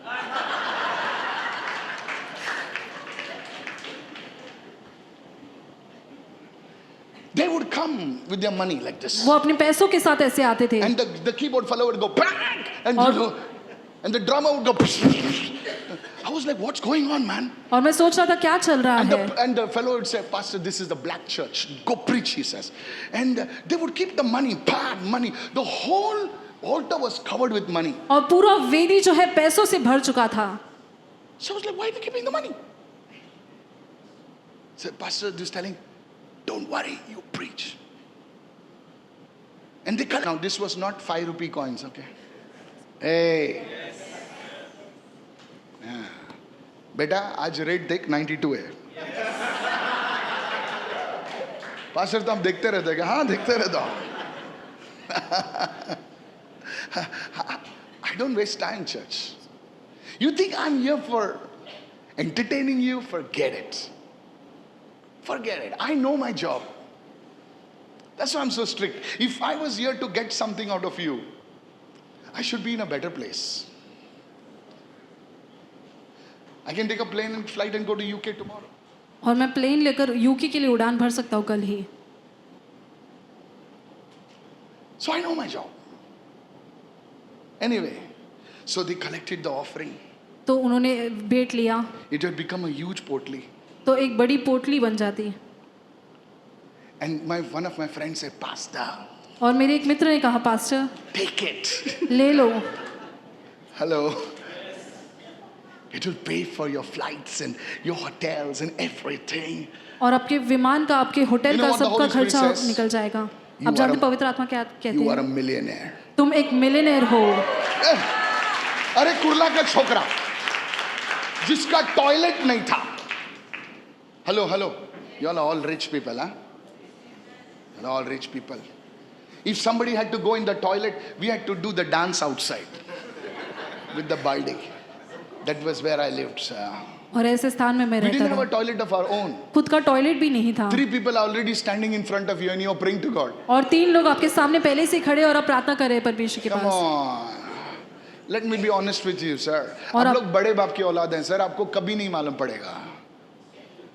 S1: They would come with their money like this.
S2: वो अपने पैसों के साथ ऐसे आते थे।
S1: And the keyboard fellow would go, bang! And the drummer would go, I was like, what's going on, man?
S2: और मैं सोच रहा था क्या चल रहा है।
S1: And the fellow would say, Pastor, this is the black church. Go preach, he says. And they would keep the money, money. The whole altar was covered with money.
S2: और पूरा वेदी जो है पैसों से भर चुका था।
S1: So I was like, why are they keeping the money? So Pastor just telling, don't worry, you preach. And they cut. Now this was not 5 rupee coins, okay? Hey. Yeah. बेटा आज रेट देख 92 है। Pastor तो हम देखते रहते हैं। हाँ देखते रहता हूँ। I don't waste time, church. You think I'm here for entertaining you? Forget it. Forget it. I know my job. That's why I'm so strict. If I was here to get something out of you, I should be in a better place. I can take a plane and flight and go to UK tomorrow.
S2: और मैं plane लेकर UK के लिए उड़ान भर सकता हूँ कल ही।
S1: So I know my job. Anyway, so they collected the offering.
S2: तो उन्होंने बेट लिया।
S1: It had become a huge potli.
S2: तो एक बड़ी पोटली बन जाती।
S1: And one of my friends said, Pastor,
S2: और मेरे एक मित्र ने कहा, पास्टर
S1: take it.
S2: ले लो।
S1: Hello. It will pay for your flights and your hotels and everything.
S2: और आपके विमान का, आपके होटल
S1: You know
S2: का
S1: what the
S2: सबका
S1: Holy Spirit
S2: खर्चा
S1: says?
S2: निकल जाएगा। आप जानते हैं पवित्र आत्मा क्या कहती
S1: You are
S2: है?
S1: a millionaire.
S2: तुम एक मिलियनेयर हो।
S1: अरे कुर्ला का छोकरा जिसका टॉयलेट नहीं था। Hello hello, you all are all rich people, huh? You're all rich people. If somebody had to go in the toilet, we had to do the dance outside with the baldi. That was where I lived, sir.
S2: और ऐसे स्थान में मैं
S1: We didn't
S2: रहता
S1: have a
S2: था।
S1: toilet of our own.
S2: खुद का toilet भी नहीं था।
S1: 3 people are already standing in front of you and you're praying to God.
S2: और 3 लोग आपके सामने पहले से खड़े और आप प्रार्थना कर रहे हैं परमेश्वर के
S1: Come
S2: pass.
S1: on. Let me be honest with you, sir.
S2: और
S1: आप
S2: आप-
S1: लोग बड़े बाप की औलाद हैं, सर। आपको कभी नहीं मालूम पड़ेगा,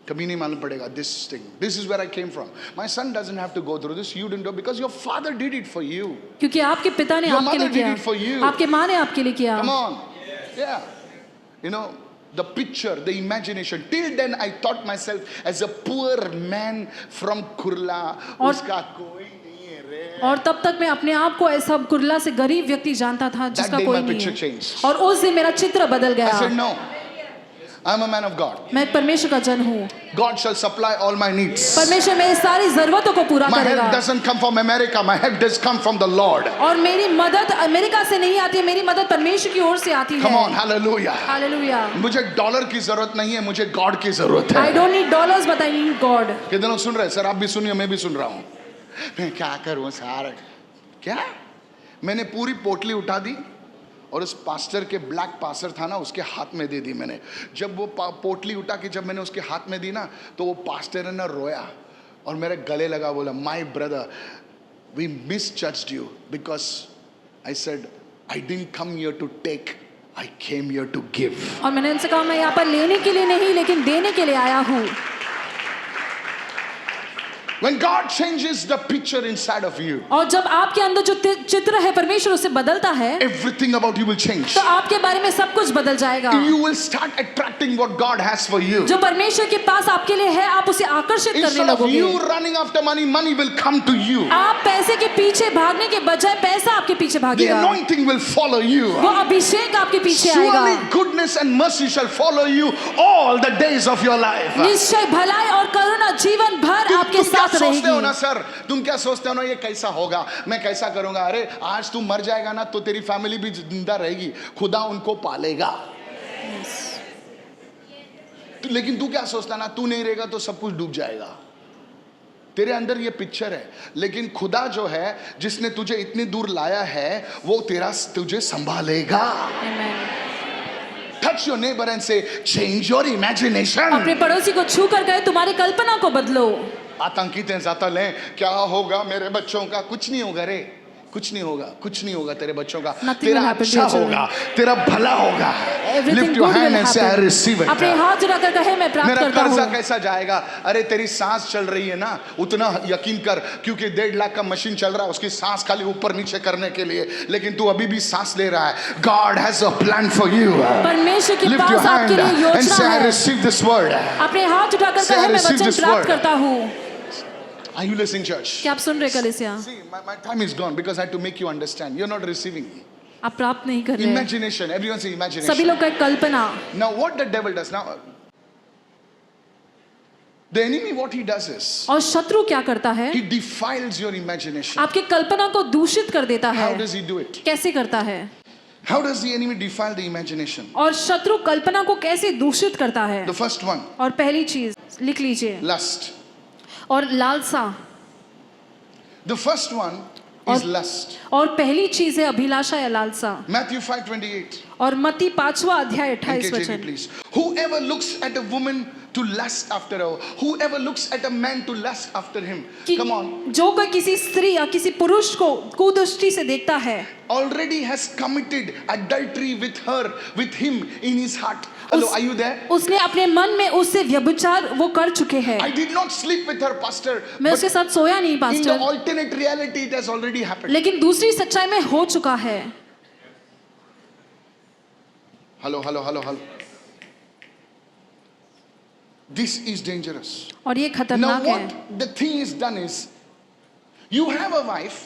S1: कभी नहीं मालूम पड़ेगा this thing. This is where I came from. My son doesn't have to go through this. You didn't do because your father did it for you.
S2: क्योंकि आपके पिता ने
S1: Your
S2: आपके लिए
S1: mother did
S2: किया,
S1: it for you.
S2: आपके माँ ने आपके लिए किया।
S1: Come on. Yeah. You know, the picture, the imagination. Till then I thought myself as a poor man from Kurla.
S2: और-
S1: उसका कोई नहीं है रे.
S2: और तब तक मैं अपने आप को ऐसा कुरला से गरीब व्यक्ति जानता था जिसका
S1: day
S2: कोई
S1: my
S2: नहीं
S1: picture
S2: है।
S1: changed.
S2: और उस दिन मेरा चित्र बदल
S1: I
S2: गया।
S1: said no. I'm a man of God.
S2: मैं एक परमेश्वर का जन हूँ।
S1: God shall supply all my needs.
S2: परमेश्वर मेरी सारी जरूरतों को पूरा
S1: My
S2: करेगा।
S1: help doesn't come from America. My help does come from the Lord.
S2: और मेरी मदद अमेरिका से नहीं आती है, मेरी मदद परमेश्वर की ओर से आती
S1: Come on,
S2: है।
S1: hallelujah.
S2: हालेलुया।
S1: मुझे डॉलर की जरूरत नहीं है, मुझे गॉड की जरूरत
S2: I
S1: है।
S2: don't need dollars but I need God।
S1: कितने लोग सुन रहे हैं? सर आप भी सुनिए, मैं भी सुन रहा हूँ। मैं क्या करूँ सर? क्या? मैंने पूरी पोटली उठा दी और उस पास्टर के ब्लैक पास्टर था ना, उसके हाथ में दे दी मैंने। जब वो पोटली उठा के जब मैंने उसके हाथ में दी ना, तो वो पास्टर है ना रोया और मेरे गले लगा, बोला my brother we misjudged you because I said I didn't come here to take, I came here to give.
S2: और मैंने उनसे कहा मैं यहाँ पर लेने के लिए नहीं लेकिन देने के लिए आया हूँ।
S1: When God changes the picture inside of you,
S2: और जब आपके अंदर जो चित्र है परमेश्वर उसे बदलता है,
S1: everything about you will change.
S2: तो आपके बारे में सब कुछ बदल जाएगा।
S1: You will start attracting what God has for you.
S2: जो परमेश्वर के पास आपके लिए है आप उसे आकर्षित करने
S1: Instead of
S2: लगोगे।
S1: you running after money, money will come to you.
S2: आप पैसे के पीछे भागने के बजाय पैसा आपके पीछे
S1: The
S2: भागेगा।
S1: anointing will follow you.
S2: वो अभिषेक आपके पीछे
S1: Surely
S2: आएगा।
S1: goodness and mercy shall follow you all the days of your life.
S2: निश्चय भलाई और करुणा जीवन भर आपके
S1: तुम क्या
S2: साथ
S1: सोचते हो ना
S2: रहेगी।
S1: सर, तुम क्या सोचते हो ना ये कैसा होगा, मैं कैसा करूंगा? अरे आज तू मर जाएगा ना तो तेरी फैमिली भी जिंदा रहेगी, खुदा उनको पालेगा। लेकिन तू क्या सोचता ना, तू नहीं रहेगा तो सब कुछ डूब जाएगा। तेरे अंदर ये पिक्चर है, लेकिन खुदा जो है जिसने तुझे इतनी दूर लाया है वो तुझे संभालेगा। Touch your neighbor and say, change your imagination.
S2: अपने पड़ोसी को छू कर गए तुम्हारी कल्पना को बदलो।
S1: आतंकित हैं, जाता लें, क्या होगा मेरे बच्चों का? कुछ नहीं होगा रे, कुछ नहीं होगा, कुछ नहीं होगा तेरे बच्चों का।
S2: Nothing
S1: तेरा
S2: will happen to
S1: अच्छा
S2: your children.
S1: होगा, तेरा भला होगा।
S2: Everything
S1: Lift your
S2: good
S1: hand
S2: will
S1: and say, I
S2: happen.
S1: receive it.
S2: अपने हाथ उठाकर कहे मैं प्राप्त
S1: मेरा
S2: करता
S1: कर्जा
S2: हूँ।
S1: कैसा जाएगा? अरे तेरी सांस चल रही है ना, उतना यकीन कर, क्योंकि 1.5 लाख का मशीन चल रहा है, उसकी सांस खाली ऊपर नीचे करने के लिए, लेकिन तू अभी भी सांस ले रहा है। God has a plan for you.
S2: परमेश्वर के
S1: Lift your
S2: पास आपके
S1: hand
S2: लिए
S1: and say,
S2: योजना
S1: I
S2: है।
S1: receive this word.
S2: अपने हाथ उठाकर
S1: Say, I
S2: कहे मैं
S1: receive
S2: वचन
S1: this
S2: प्राप्त
S1: word.
S2: करता हूँ।
S1: Are you listening, church?
S2: क्या आप सुन रहे कलीसिया?
S1: See, my time is gone because I had to make you understand. You're not receiving.
S2: आप प्राप्त नहीं कर रहे हैं।
S1: Imagination. Everyone say imagination.
S2: सभी लोग का एक कल्पना।
S1: Now, what the devil does now? The enemy, what he does is
S2: और शत्रु क्या करता है?
S1: he defiles your imagination.
S2: आपके कल्पना को दूषित कर देता है।
S1: How does he do it?
S2: कैसे करता है?
S1: How does the enemy defile the imagination?
S2: और शत्रु कल्पना को कैसे दूषित करता है?
S1: The first one,
S2: और पहली चीज लिख लीजिए,
S1: lust.
S2: और लालसा।
S1: The first one is lust.
S2: और पहली चीज है अभिलाषा या लालसा।
S1: Matthew 5:28.
S2: और मत्ती 5वां अध्याय 28
S1: NKJV,
S2: वचन।
S1: please. Whoever looks at a woman to lust after her, whoever looks at a man to lust after him.
S2: कि
S1: Come on.
S2: जो कोई किसी स्त्री या किसी पुरुष को कुदृष्टि से देखता है,
S1: Already has committed adultery with her, with him in his heart. Hello, are you there?
S2: उसने अपने मन में उससे व्यभिचार वो कर चुके हैं।
S1: I did not sleep with her, pastor.
S2: मैं
S1: But
S2: उसके साथ सोया नहीं
S1: in the
S2: pastor,
S1: alternate reality, it has already happened.
S2: लेकिन दूसरी सच्चाई में हो चुका है।
S1: Hello. This is dangerous.
S2: और ये
S1: Now,
S2: खतरनाक है।
S1: what the thing is done is, you have a wife,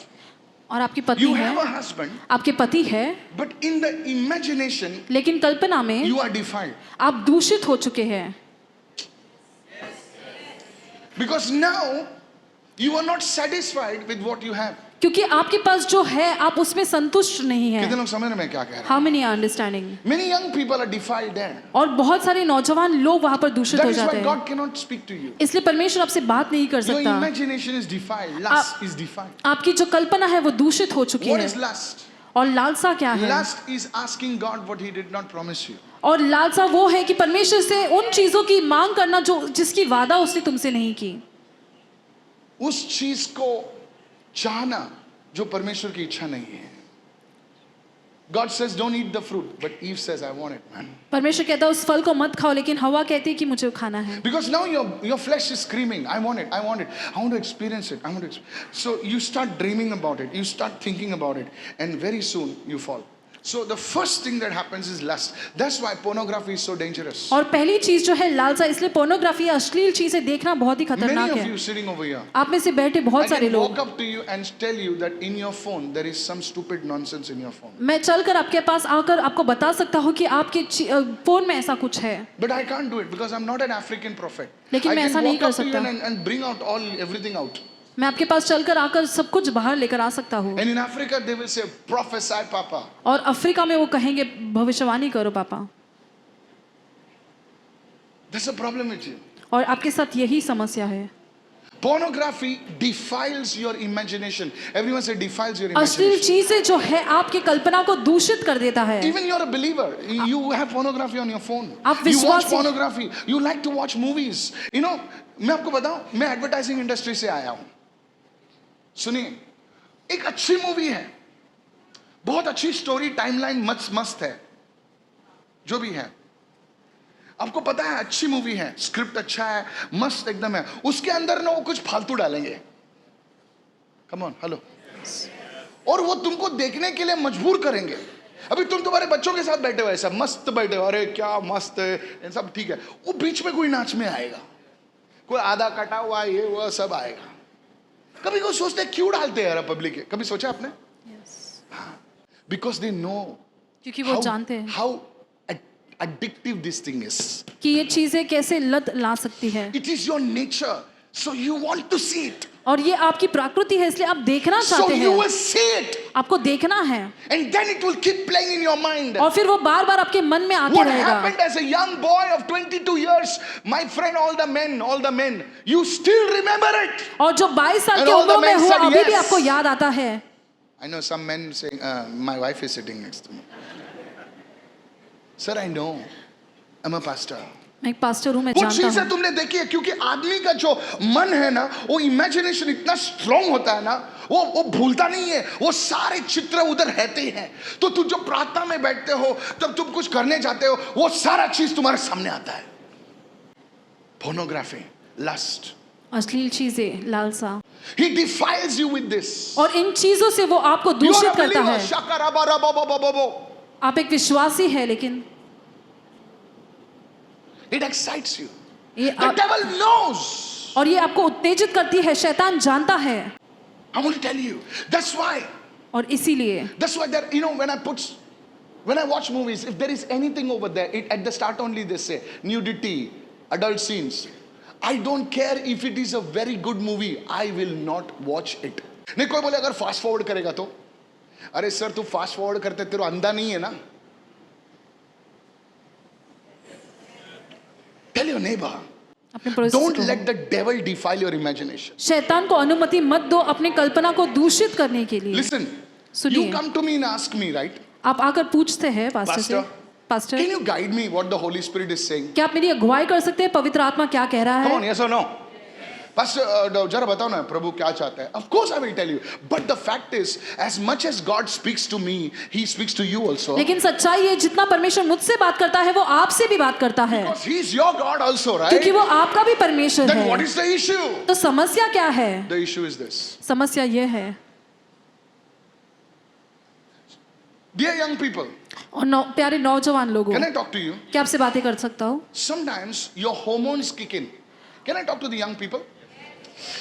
S2: और आपकी पत्नी
S1: you
S2: है,
S1: have a husband,
S2: आपके पति है,
S1: but in the imagination,
S2: लेकिन कल्पना में
S1: you are defiled.
S2: आप दूषित हो चुके हैं।
S1: Because now You are not satisfied with what you have.
S2: क्योंकि आपके पास जो है आप उसमें संतुष्ट नहीं
S1: कितने
S2: है.
S1: लोग समझ रहे हैं मैं क्या कह रहा
S2: How many are understanding?
S1: हूं? Many young people are defiled there.
S2: और बहुत सारे नौजवान लोग वहां पर दूषित
S1: That
S2: हो
S1: is
S2: जाते
S1: why
S2: हैं.
S1: God cannot speak to you.
S2: इसलिए परमेश्वर आपसे बात नहीं कर
S1: Your
S2: सकता.
S1: imagination is defiled. Lust is defiled.
S2: आपकी जो कल्पना है वो दूषित हो चुकी
S1: What
S2: है.
S1: is lust?
S2: और लालसा क्या है?
S1: Lust is asking God what He did not promise you.
S2: और लालसा वो है कि परमेश्वर से उन चीजों की मांग करना जो जिसकी वादा उसने तुमसे नहीं की.
S1: उस चीज को चाहना जो परमेश्वर की इच्छा नहीं है. God says don't eat the fruit, but Eve says I want it, man.
S2: परमेश्वर कहता है उस फल को मत खाओ, लेकिन हवा कहती है कि मुझे खाना है.
S1: Because now your flesh is screaming, I want it, I want it, I want to experience it, I want to. So you start dreaming about it, you start thinking about it, and very soon you fall. So the first thing that happens is lust. That's why pornography is so dangerous.
S2: और पहली चीज जो है लालसा, इसलिए pornography या अश्लील चीजें देखना बहुत ही
S1: Many
S2: खतरनाक
S1: of
S2: है.
S1: you sitting over here,
S2: आप में से बैठे
S1: I
S2: बहुत सारे
S1: can
S2: लोग,
S1: walk up to you and tell you that in your phone there is some stupid nonsense in your phone.
S2: मैं चलकर आपके पास आकर आपको बता सकता हूँ कि आपके फोन में ऐसा कुछ है.
S1: But I can't do it because I'm not an African prophet.
S2: लेकिन
S1: I
S2: मैं
S1: can
S2: ऐसा नहीं
S1: walk
S2: कर
S1: up to you
S2: सकता.
S1: and bring out everything out.
S2: मैं आपके पास चलकर आकर सब कुछ बाहर लेकर आ सकता हूँ.
S1: And in Africa they will say, prophesy, Papa.
S2: और अफ्रीका में वो कहेंगे भविष्यवाणी करो पापा.
S1: That's a problem with you.
S2: और आपके साथ यही समस्या है.
S1: Pornography defiles your imagination. Everyone say defiles your
S2: अश्लील
S1: imagination.
S2: चीजें जो है आपकी कल्पना को दूषित कर देता है.
S1: Even you're a believer, you have pornography on your phone.
S2: आप
S1: You watch
S2: विश्वासी-
S1: pornography. You like to watch movies. You know, मैं आपको बताऊं, मैं एडवर्टाइजिंग इंडस्ट्री से आया हूं. सुनिए, एक अच्छी मूवी है, बहुत अच्छी स्टोरी, टाइमलाइन मस्त है, जो भी है. आपको पता है अच्छी मूवी है, स्क्रिप्ट अच्छा है, मस्त एकदम है, उसके अंदर ना वो कुछ फालतू डालेंगे. Come on, hello. और वो तुमको देखने के लिए मजबूर करेंगे. अभी तुम तुम्हारे बच्चों के साथ बैठे हो, ऐसा मस्त बैठे हो, अरे क्या मस्त है, ये सब ठीक है. वो बीच में कोई नाच में आएगा, कोई आधा कटा हुआ ये वो सब आएगा. कभी कोई सोचते क्यों डालते हैं यार पब्लिक के, कभी सोचा आपने? बिकॉज दे नो
S2: क्योंकि वो जानते हैं
S1: how addictive this thing is.
S2: कि ये चीजें कैसे लत ला सकती है.
S1: It is your nature, so you want to see it.
S2: और ये आपकी प्रकृति है, इसलिए आप देखना
S1: So
S2: चाहते
S1: you
S2: हैं.
S1: will see it,
S2: आपको देखना है.
S1: and then it will keep playing in your mind.
S2: और फिर वो बार बार आपके मन में आते
S1: What
S2: रहेगा.
S1: happened as a young boy of 22 years, my friend, all the men, you still remember it.
S2: और जो 22 साल
S1: And
S2: के
S1: all the
S2: उम्र में
S1: men
S2: हो
S1: said
S2: अभी भी
S1: yes.
S2: आपको याद आता है.
S1: I know some men saying, my wife is sitting next to me. Sir, I know. I'm a pastor.
S2: मैं एक पास्टर हूँ, मैं
S1: वो
S2: जानता
S1: चीजें
S2: हूँ.
S1: तुमने देखी है, क्योंकि आदमी का जो मन है ना, वो इमेजिनेशन इतना स्ट्रांग होता है ना, वो भूलता नहीं है. वो सारे चित्र उधर रहते हैं. तो तुम जब प्रार्थना में बैठते हो, तब तुम कुछ करने जाते हो, वो सारा चीज तुम्हारे सामने आता है. Pornography, lust.
S2: अश्लील चीजें, लालसा.
S1: He defiles you with this.
S2: और इन चीजों से वो आपको
S1: You are
S2: दूषित
S1: a
S2: करता
S1: believer.
S2: है.
S1: Shakarabarababababo.
S2: आप एक विश्वासी है, लेकिन
S1: It excites you.
S2: ये
S1: The devil knows.
S2: और ये आपको उत्तेजित करती है. शैतान जानता है.
S1: I want to tell you. That's why
S2: और इसीलिए
S1: there, you know, when I watch movies, if there is anything over there, at the start only they say nudity, adult scenes. I don't care if it is a very good movie, I will not watch it. नहीं, कोई बोले अगर fast forward करेगा तो, अरे sir तू fast forward करते तेरे अंधा नहीं है ना. Tell your neighbor,
S2: अपने पड़ोसी
S1: don't
S2: को
S1: let the devil defile your imagination.
S2: शैतान को अनुमति मत दो अपनी कल्पना को दूषित करने के लिए.
S1: Listen,
S2: सुनिए.
S1: you come to me and ask me, right?
S2: आप आकर पूछते हैं पास्टर से,
S1: Pastor,
S2: pastor
S1: Can you guide me what the Holy Spirit is saying?
S2: क्या आप मेरी अगुवाई कर सकते हैं पवित्र आत्मा क्या कह रहा
S1: Come
S2: है?
S1: on, yes or no? Pastor, जरा बताओ ना प्रभु क्या चाहता है. Of course I will tell you. But the fact is, as much as God speaks to me, He speaks to you also.
S2: लेकिन सच्चाई है, जितना परमेश्वर मुझसे बात करता है वो आपसे भी बात करता है,
S1: Because He is your God also, right?
S2: क्योंकि वो आपका भी परमेश्वर
S1: Then what
S2: है.
S1: is the issue?
S2: तो समस्या क्या है?
S1: The issue is this.
S2: समस्या ये है.
S1: Dear young people,
S2: और प्यारे नौजवान लोगों,
S1: can I talk to you?
S2: क्या आपसे बातें कर सकता हूँ?
S1: Sometimes your hormones kick in. Can I talk to the young people?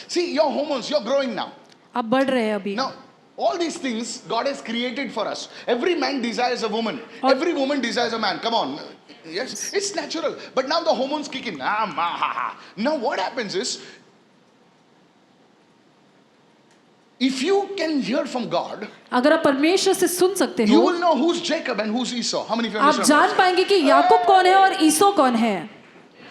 S1: See, your hormones, you're growing now.
S2: आप बढ़ रहे हैं अभी.
S1: Now, all these things God has created for us. Every man desires a woman. Every woman desires a man. Come on. Yes, it's natural. But now the hormones kick in. Now what happens is, If you can hear from God,
S2: अगर आप परमेश्वर से सुन सकते
S1: you
S2: हो,
S1: will know who's Jacob and who's Esau. How many of you
S2: आप
S1: understand?
S2: जान पाएंगे कि याकूब कौन है और ईसो कौन है।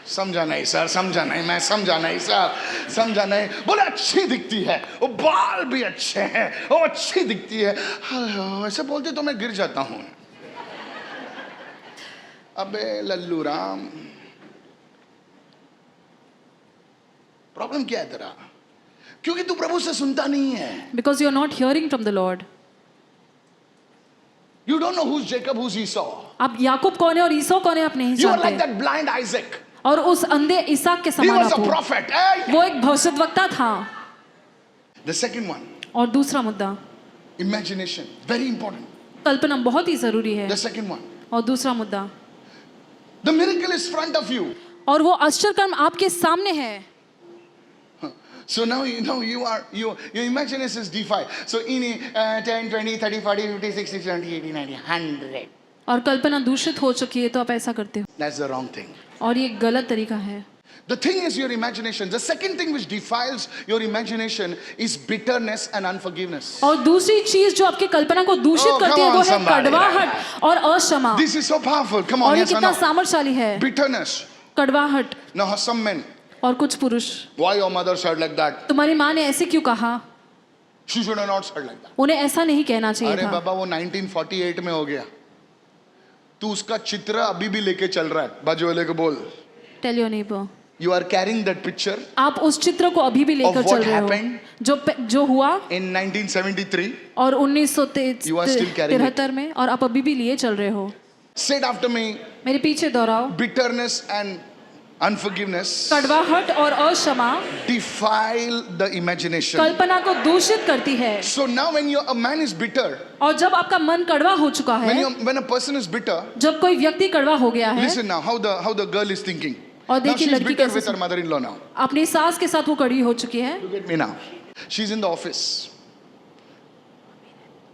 S1: समझा नहीं सर, समझा नहीं, मैं समझा नहीं सर, समझा नहीं। बोले अच्छी दिखती है, वो बाल भी अच्छे हैं, वो अच्छी दिखती है। हाँ, ऐसे बोलते तो मैं गिर जाता हूँ। अबे लल्लू राम, प्रॉब्लम क्या है तेरा? क्योंकि तू प्रभु से सुनता नहीं है।
S2: Because you are not hearing from the Lord.
S1: You don't know who's Jacob, who's Esau.
S2: आप याकूब कौन है और ईसो कौन है आप नहीं
S1: You are like
S2: जानते।
S1: that blind Isaac.
S2: और उस अंधे इसहाक के
S1: He
S2: समान
S1: was
S2: आप
S1: a
S2: हो।
S1: prophet. Hey!
S2: वो एक भविष्यद्वक्ता था।
S1: The second one,
S2: और दूसरा मुद्दा,
S1: imagination, very important.
S2: कल्पना बहुत ही जरूरी है।
S1: The second one,
S2: और दूसरा मुद्दा,
S1: the miracle is front of you.
S2: और वो आश्चर्यकर्म आपके सामने है।
S1: So now you know your imagination is defined. So in 10, 20, 30, 40, 50, 60, 70, 80, 90, 100.
S2: और कल्पना दूषित हो चुकी है तो आप ऐसा करते हो,
S1: That's the wrong thing.
S2: और ये गलत तरीका है।
S1: The thing is your imagination. The second thing which defiles your imagination is bitterness and unforgiveness.
S2: और दूसरी चीज जो आपकी कल्पना को दूषित
S1: Oh,
S2: करती है
S1: come
S2: वो
S1: on,
S2: है
S1: somebody.
S2: कड़वाहट और अक्षमा।
S1: This is so powerful. Come on,
S2: और ये
S1: yes or
S2: कितना
S1: no?
S2: सामर्थ्यशाली है।
S1: Bitterness.
S2: कड़वाहट
S1: Now some men,
S2: और कुछ पुरुष,
S1: why your mother said like that?
S2: तुम्हारी माँ ने ऐसे क्यों कहा,
S1: She should have not said like that.
S2: उन्हें ऐसा नहीं कहना चाहिए
S1: अरे
S2: था।
S1: बाबा वो 1948 में हो गया, तू उसका चित्र अभी भी लेके चल रहा है। बाजू वाले को बोल,
S2: tell your neighbour,
S1: you are carrying that picture
S2: आप उस चित्र को अभी भी लेकर
S1: Of what
S2: चल रहे हो
S1: happened?
S2: जो हुआ
S1: in 1973.
S2: और
S1: You are still carrying it.
S2: 1973 में, और आप अभी भी लिए चल रहे हो।
S1: Say it after me.
S2: मेरे पीछे दोहराओ,
S1: Bitterness and unforgiveness
S2: कड़वाहट और अक्षमा
S1: defile the imagination.
S2: कल्पना को दूषित करती है।
S1: So now when a man is bitter,
S2: और जब आपका मन कड़वा हो चुका है,
S1: when a person is bitter,
S2: जब कोई व्यक्ति कड़वा हो गया है,
S1: listen now how the girl is thinking.
S2: और
S1: Now
S2: देखिए
S1: she's
S2: लड़की
S1: bitter
S2: कैसे
S1: with her mother-in-law now.
S2: अपनी सास के साथ वो कड़ी हो चुकी है।
S1: Look at me now. She's in the office.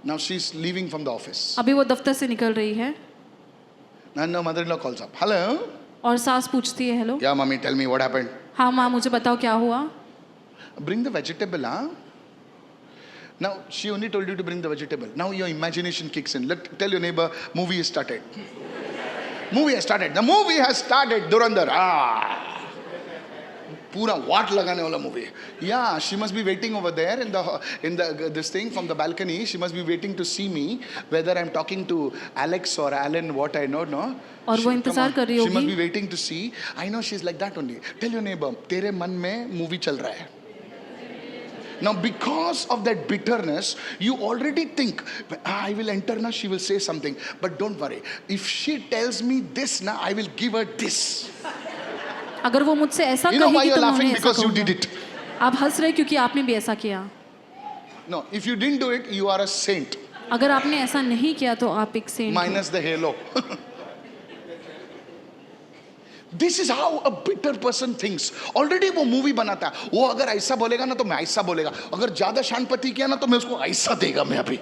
S1: Now she's leaving from the office.
S2: अभी वो दफ्तर से निकल रही है
S1: And the mother-in-law calls up. Hello.
S2: और सास पूछती है, hello,
S1: Yeah, mommy, tell me what happened.
S2: हाँ माँ मुझे बताओ क्या हुआ।
S1: Bring the vegetable, huh? Now she only told you to bring the vegetable. Now your imagination kicks in. Tell your neighbor, movie has started. Movie has started. The movie has started. Durandar. पूरा वाट लगाने वाला movie. Yeah, she must be waiting over there in the this thing from the balcony. She must be waiting to see me whether I'm talking to Alex or Alan. What I know, no.
S2: और वो इंतजार कर रही
S1: She must
S2: होगी।
S1: be waiting to see. I know she's like that only. Tell your neighbor, तेरे मन में movie चल रहा है. Now because of that bitterness, you already think, I will enter now, she will say something. But don't worry. If she tells me this now, I will give her this.
S2: अगर वो मुझसे ऐसा
S1: You know why
S2: कहेगी
S1: you're
S2: तो मैं
S1: laughing?
S2: उन्हें ऐसा
S1: Because you did
S2: कहूँगा।
S1: it.
S2: आप हंस रहे क्योंकि आपने भी ऐसा किया।
S1: No, if you didn't do it, you are a saint.
S2: अगर आपने ऐसा नहीं किया तो आप एक सेंट हो।
S1: Minus the halo. This is how a bitter person thinks. Already वो movie बनाता है. वो अगर ऐसा बोलेगा ना तो मैं ऐसा बोलेगा. अगर ज्यादा शांतपति किया ना तो मैं उसको ऐसा देगा मैं अभी.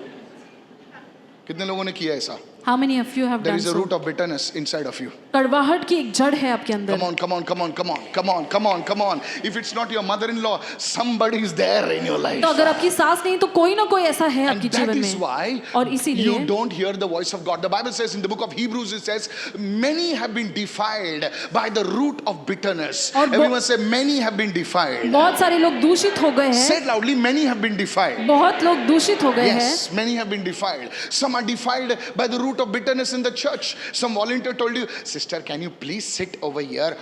S1: कितने लोगों ने किया ऐसा?
S2: How many of you have
S1: There
S2: done
S1: is a
S2: so?
S1: root of bitterness inside of you.
S2: कड़वाहट की एक जड़ है आपके अंदर।
S1: Come on, come on, come on, come on, come on, come on, come on. If it's not your mother-in-law, somebody is there in your life.
S2: तो अगर आपकी सास नहीं तो कोई ना कोई ऐसा है
S1: And
S2: आपके
S1: that
S2: जीवन
S1: is
S2: में।
S1: why
S2: और इसीलिए
S1: you don't hear the voice of God. The Bible says in the book of Hebrews, it says, many have been defiled by the root of bitterness.
S2: और
S1: Everyone say, many have been defiled.
S2: बहुत सारे लोग दूषित हो गए
S1: Say
S2: हैं।
S1: it loudly, many have been defiled.
S2: बहुत लोग दूषित हो गए हैं।
S1: Yes, many have been defiled. Some are defiled by the root of bitterness in the church. Some volunteer told you, sister, can you please sit over here?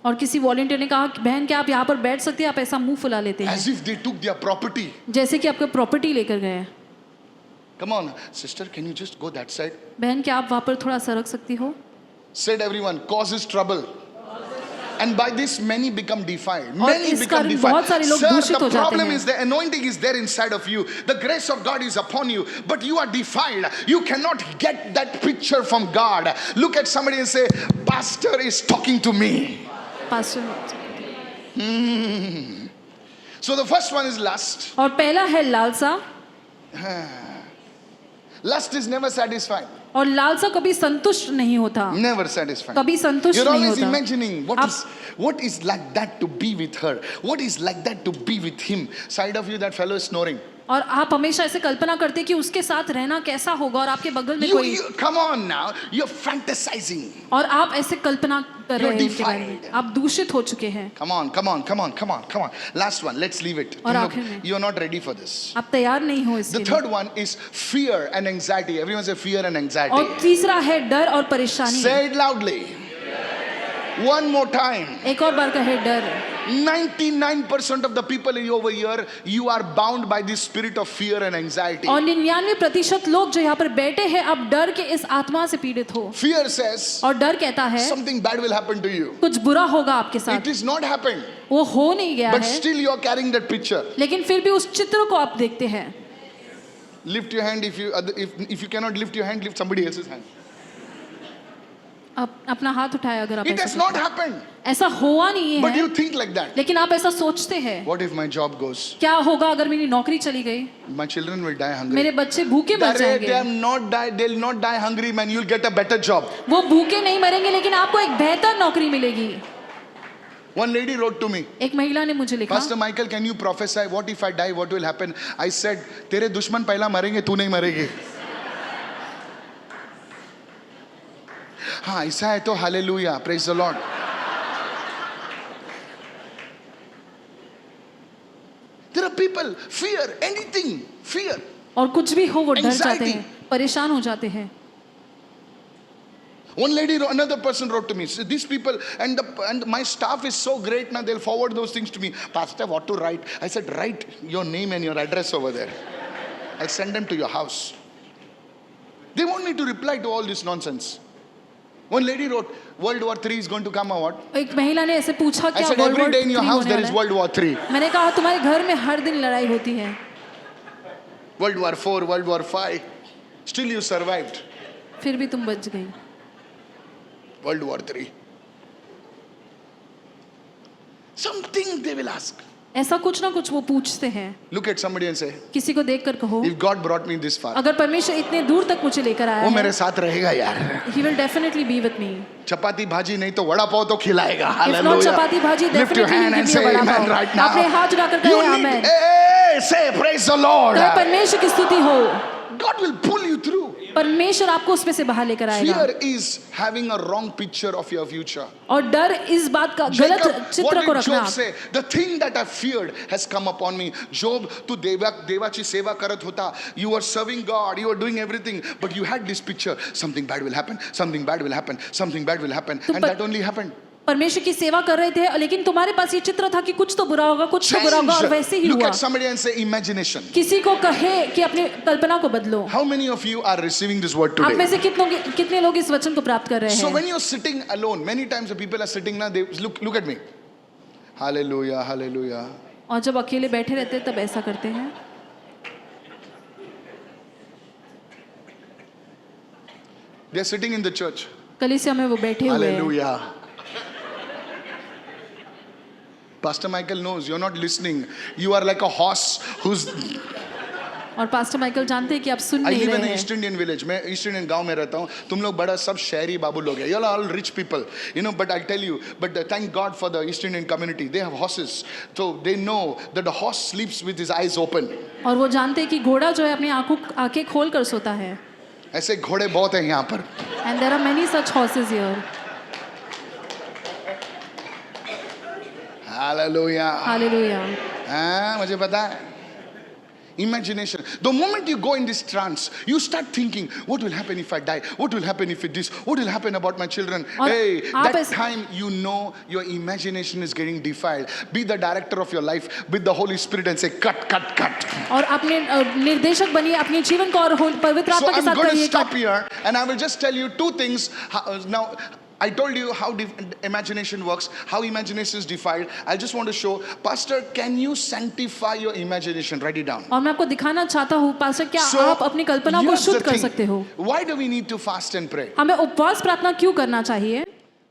S2: और किसी volunteer ने कहा बहन क्या आप यहाँ पर बैठ सकती हैं, आप ऐसा मुंह फुला लेते हैं
S1: As if they took their property.
S2: जैसे कि आपके प्रॉपर्टी लेकर गए।
S1: Come on, sister, can you just go that side?
S2: बहन क्या आप वहाँ पर थोड़ा सरक सकती हो।
S1: Said everyone, causes trouble. And by this many become defiled.
S2: और
S1: Many
S2: इस
S1: become
S2: कारण
S1: defiled.
S2: बहुत सारे लोग
S1: Sir,
S2: दूषित
S1: the
S2: हो जाते
S1: problem
S2: हैं।
S1: is the anointing is there inside of you. The grace of God is upon you. But you are defiled. You cannot get that picture from God. Look at somebody and say, Pastor is talking to me.
S2: Pastor.
S1: So the first one is lust.
S2: और पहला है लालसा।
S1: Lust is never satisfied.
S2: और लालसा कभी संतुष्ट नहीं होता।
S1: Never satisfied.
S2: कभी संतुष्ट
S1: You're
S2: नहीं
S1: always
S2: होता।
S1: imagining what is like that to be with her. What is like that to be with him. Side of you, that fellow is snoring.
S2: और आप हमेशा ऐसे कल्पना करते हैं कि उसके साथ रहना कैसा होगा और आपके बगल में कोई
S1: Come on now, you're fantasizing.
S2: और आप ऐसे कल्पना कर
S1: You're
S2: रहे हैं उनके बारे में,
S1: defiled.
S2: आप दूषित हो चुके हैं।
S1: Come on. Last one, let's leave it.
S2: और आखिर में
S1: You're not ready for this.
S2: आप तैयार नहीं हो इसके
S1: The
S2: लिए।
S1: third one is fear and anxiety. Everyone say fear and anxiety.
S2: और तीसरा है डर और परेशानी।
S1: Say it loudly. One more time.
S2: एक और बार कहे डर।
S1: 99% of the people over here, you are bound by this spirit of fear and anxiety.
S2: और 99% लोग जो यहाँ पर बैठे हैं आप डर के इस आत्मा से पीड़ित हो।
S1: Fear says
S2: और डर कहता है
S1: something bad will happen to you.
S2: कुछ बुरा होगा आपके
S1: It
S2: साथ।
S1: is not happened,
S2: वो हो नहीं गया
S1: but
S2: है,
S1: still you are carrying that picture.
S2: लेकिन फिर भी उस चित्र को आप देखते हैं।
S1: Lift your hand if you cannot lift your hand, lift somebody else's hand.
S2: आप अपना हाथ उठाए अगर आप
S1: It has
S2: ऐसा
S1: not happened,
S2: ऐसा हुआ नहीं
S1: but
S2: है,
S1: you think like that.
S2: लेकिन आप ऐसा सोचते हैं।
S1: What if my job goes?
S2: क्या होगा अगर मेरी नौकरी चली गई,
S1: My children will die hungry.
S2: मेरे बच्चे भूखे मर
S1: They
S2: जाएंगे।
S1: are not die. They'll not die hungry, man. You'll get a better job.
S2: वो भूखे नहीं मरेंगे लेकिन आपको एक बेहतर नौकरी मिलेगी।
S1: One lady wrote to me,
S2: एक महिला ने मुझे लिखा,
S1: Pastor Michael, can you prophesy? What if I die? What will happen? I said, तेरे दुश्मन पहला मरेंगे, तू नहीं मरेगी. हाँ ऐसा है तो hallelujah, praise the Lord. There are people fear anything, fear.
S2: और कुछ भी हो वो डर
S1: Anxiety.
S2: जाते हैं, परेशान हो जाते हैं।
S1: One lady, another person wrote to me, so these people and my staff is so great now, they'll forward those things to me. Pastor, what to write? I said, write your name and your address over there. I'll send them to your house. They want me to reply to all this nonsense. One lady wrote, World War III is going to come or what?
S2: एक महिला ने ऐसे पूछा
S1: I
S2: क्या
S1: said,
S2: world
S1: every
S2: war
S1: day in your
S2: 3
S1: house
S2: होने
S1: there
S2: वाला
S1: is
S2: है?
S1: World War III.
S2: मैंने कहा तुम्हारे घर में हर दिन लड़ाई होती है।
S1: World War IV, World War V. Still you survived.
S2: फिर भी तुम बच गई।
S1: World War III. Something they will ask.
S2: ऐसा कुछ ना कुछ वो पूछते हैं।
S1: Look at somebody and say,
S2: किसी को देखकर कहो,
S1: if God brought me this far,
S2: अगर परमेश्वर इतने दूर तक मुझे लेकर आया
S1: वो
S2: है,
S1: मेरे साथ रहेगा यार.
S2: He will definitely be with me.
S1: चपाती भाजी नहीं तो वड़ा पाव तो खिलाएगा.
S2: If not
S1: Hallelujah.
S2: चपाती भाजी,
S1: Lift your
S2: definitely
S1: hand
S2: he'll
S1: and
S2: give me
S1: say
S2: a vada
S1: amen
S2: pav.
S1: right now.
S2: आपने हाथ उठाकर
S1: You
S2: कहे
S1: need,
S2: amen.
S1: hey, say praise the Lord.
S2: कहे परमेश्वर की स्तुति हो।
S1: God will pull you through.
S2: परमेश्वर आपको उसमें से बाहर लेकर आएगा।
S1: Fear is having a wrong picture of your future.
S2: और डर इस बात का
S1: Jacob,
S2: गलत चित्र
S1: what
S2: को
S1: did
S2: रखना।
S1: Job say? The thing that I feared has come upon me. Job, तू देवाची सेवा करत होता. You were serving God. You were doing everything. But you had this picture. Something bad will happen. Something bad will happen. Something bad will happen. And that only happened.
S2: परमेश्वर की सेवा कर रहे थे लेकिन तुम्हारे पास ये चित्र था कि कुछ तो बुरा होगा, कुछ तो बुरा होगा, और वैसे ही
S1: Look
S2: हुआ।
S1: at somebody and say imagination.
S2: किसी को कहे कि अपनी कल्पना को बदलो।
S1: How many of you are receiving this word
S2: आप में
S1: today?
S2: से कितने लोग इस वचन को प्राप्त कर रहे
S1: So
S2: हैं?
S1: when you're sitting alone, many times the people are sitting now, they look at me. Hallelujah, hallelujah.
S2: और जब अकेले बैठे रहते हैं तब ऐसा करते हैं।
S1: They're sitting in the church.
S2: कलीसिया में वो बैठे हुए हैं।
S1: Hallelujah. Pastor Michael knows you're not listening. You are like a horse who's.
S2: और पास्टर माइकल जानते हैं कि आप सुन
S1: I
S2: नहीं
S1: live in
S2: रहे
S1: an
S2: हैं।
S1: East Indian village. मैं East Indian गांव में रहता हूँ. तुम लोग बड़ा सब शहरी बाबू लोग हैं. You're all rich people, you know. But I'll tell you. But thank God for the East Indian community. They have horses, so they know that the horse sleeps with his eyes open.
S2: और वो जानते हैं कि घोड़ा जो है अपनी आंखें खोल कर सोता है।
S1: ऐसे घोड़े बहुत हैं यहाँ पर.
S2: And there are many such horses here.
S1: Hallelujah.
S2: Hallelujah.
S1: हाँ, मुझे पता है. Imagination. The moment you go in this trance, you start thinking, what will happen if I die? What will happen if it this? What will happen about my children?
S2: और
S1: Hey,
S2: आप
S1: that time you know your imagination is getting defiled. Be the director of your life with the Holy Spirit and say, cut, cut, cut.
S2: और अपने निर्देशक बनिए अपने जीवन को और पवित्र
S1: So
S2: आत्मा के
S1: I'm
S2: साथ
S1: going to
S2: करिए।
S1: stop here and I will just tell you two things. Now, I told you how imagination works, how imagination is defiled. I just want to show, Pastor, can you sanctify your imagination? Write it down.
S2: और मैं आपको दिखाना चाहता हूँ pastor क्या आप अपनी कल्पना को
S1: here's the
S2: शुद्ध कर
S1: thing.
S2: सकते हो?
S1: Why do we need to fast and pray?
S2: हमें उपवास प्रार्थना क्यों करना चाहिए?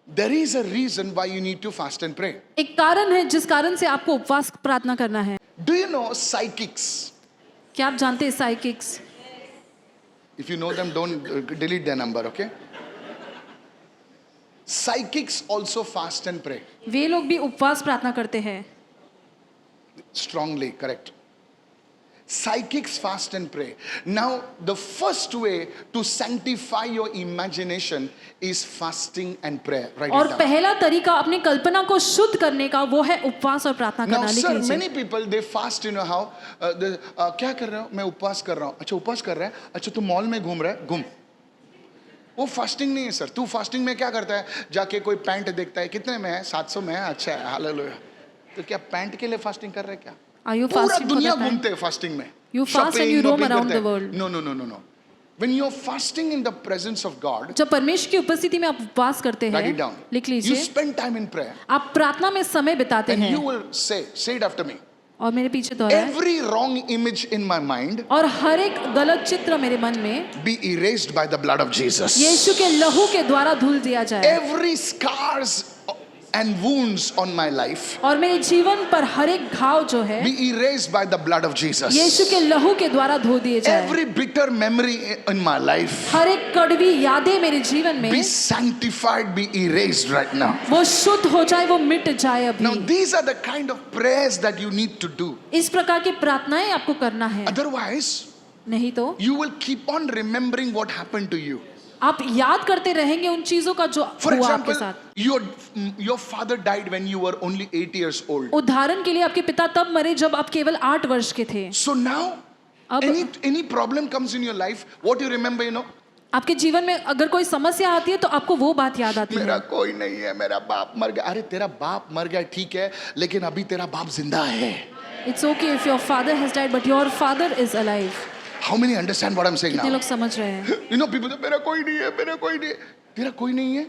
S1: There is a reason why you need to fast and pray.
S2: एक कारण है जिस कारण से आपको उपवास प्रार्थना करना है।
S1: Do you know psychics?
S2: क्या आप जानते हैं psychics?
S1: If you know them, don't delete their number, okay? Psychics also fast and pray.
S2: वे लोग भी उपवास प्रार्थना करते हैं।
S1: Strongly, correct. Psychics fast and pray. Now, the first way to sanctify your imagination is fasting and prayer. Write
S2: और
S1: it down.
S2: पहला तरीका अपनी कल्पना को शुद्ध करने का वो है उपवास और प्रार्थना
S1: Now,
S2: करना. लिख
S1: sir,
S2: लीजिए.
S1: many people they fast. You know how? क्या कर रहे हो? मैं उपवास कर रहा हूँ. अच्छा उपवास कर रहा है. अच्छा तू मॉल में घूम रहा है. घूम. वो फास्टिंग नहीं है सर. तू फास्टिंग में क्या करता है? जाके कोई पैंट देखता है. कितने में है? 700 में है. अच्छा है. हालेलुया. तो क्या पैंट के लिए फास्टिंग कर रहे हैं क्या?
S2: Are you
S1: पूरा
S2: fasting for
S1: दुनिया
S2: the pant?
S1: घूमते हैं फास्टिंग में.
S2: You fast and you roam around the world.
S1: No, no, no, no, no. When you're fasting in the presence of God,
S2: जब परमेश्वर की उपस्थिति में आप उपवास करते
S1: write
S2: हैं,
S1: it down.
S2: लिख
S1: You
S2: लीजिए.
S1: spend time in prayer,
S2: आप प्रार्थना में समय बिताते
S1: and
S2: हैं.
S1: you will say it after me.
S2: और मेरे पीछे दोहराएं.
S1: Every wrong image in my mind
S2: और हर एक गलत चित्र मेरे मन में
S1: be erased by the blood of Jesus.
S2: यीशु के लहू के द्वारा धुल दिया जाए.
S1: Every scars and wounds on my life
S2: और मेरे जीवन पर हर एक घाव जो है
S1: be erased by the blood of Jesus.
S2: यीशु के लहू के द्वारा धो दिए जाए.
S1: Every bitter memory in my life
S2: हर एक कड़वी यादें मेरे जीवन में
S1: be sanctified, be erased right now.
S2: वो शुद्ध हो जाए, वो मिट जाए
S1: Now,
S2: अभी.
S1: these are the kind of prayers that you need to do.
S2: इस प्रकार की प्रार्थनाएं आपको करना है.
S1: Otherwise,
S2: नहीं तो
S1: you will keep on remembering what happened to you.
S2: आप याद करते रहेंगे उन चीजों का जो
S1: For
S2: हुआ आपके
S1: example,
S2: साथ.
S1: your father died when you were only 8 years old.
S2: उदाहरण के लिए आपके पिता तब मरे जब आप केवल 8 वर्ष के थे.
S1: So now,
S2: अब
S1: any problem comes in your life, what you remember, you know?
S2: आपके जीवन में अगर कोई समस्या आती है तो आपको वो बात याद आती
S1: मेरा
S2: है.
S1: कोई नहीं है, मेरा बाप मर गया. अरे तेरा बाप मर गया ठीक है, लेकिन अभी तेरा बाप जिंदा है.
S2: It's okay if your father has died, but your father is alive.
S1: How many understand what I'm saying
S2: कितने
S1: now?
S2: लोग समझ रहे हैं?
S1: You know, people say, मेरा कोई नहीं है, मेरा कोई नहीं है. तेरा कोई नहीं है?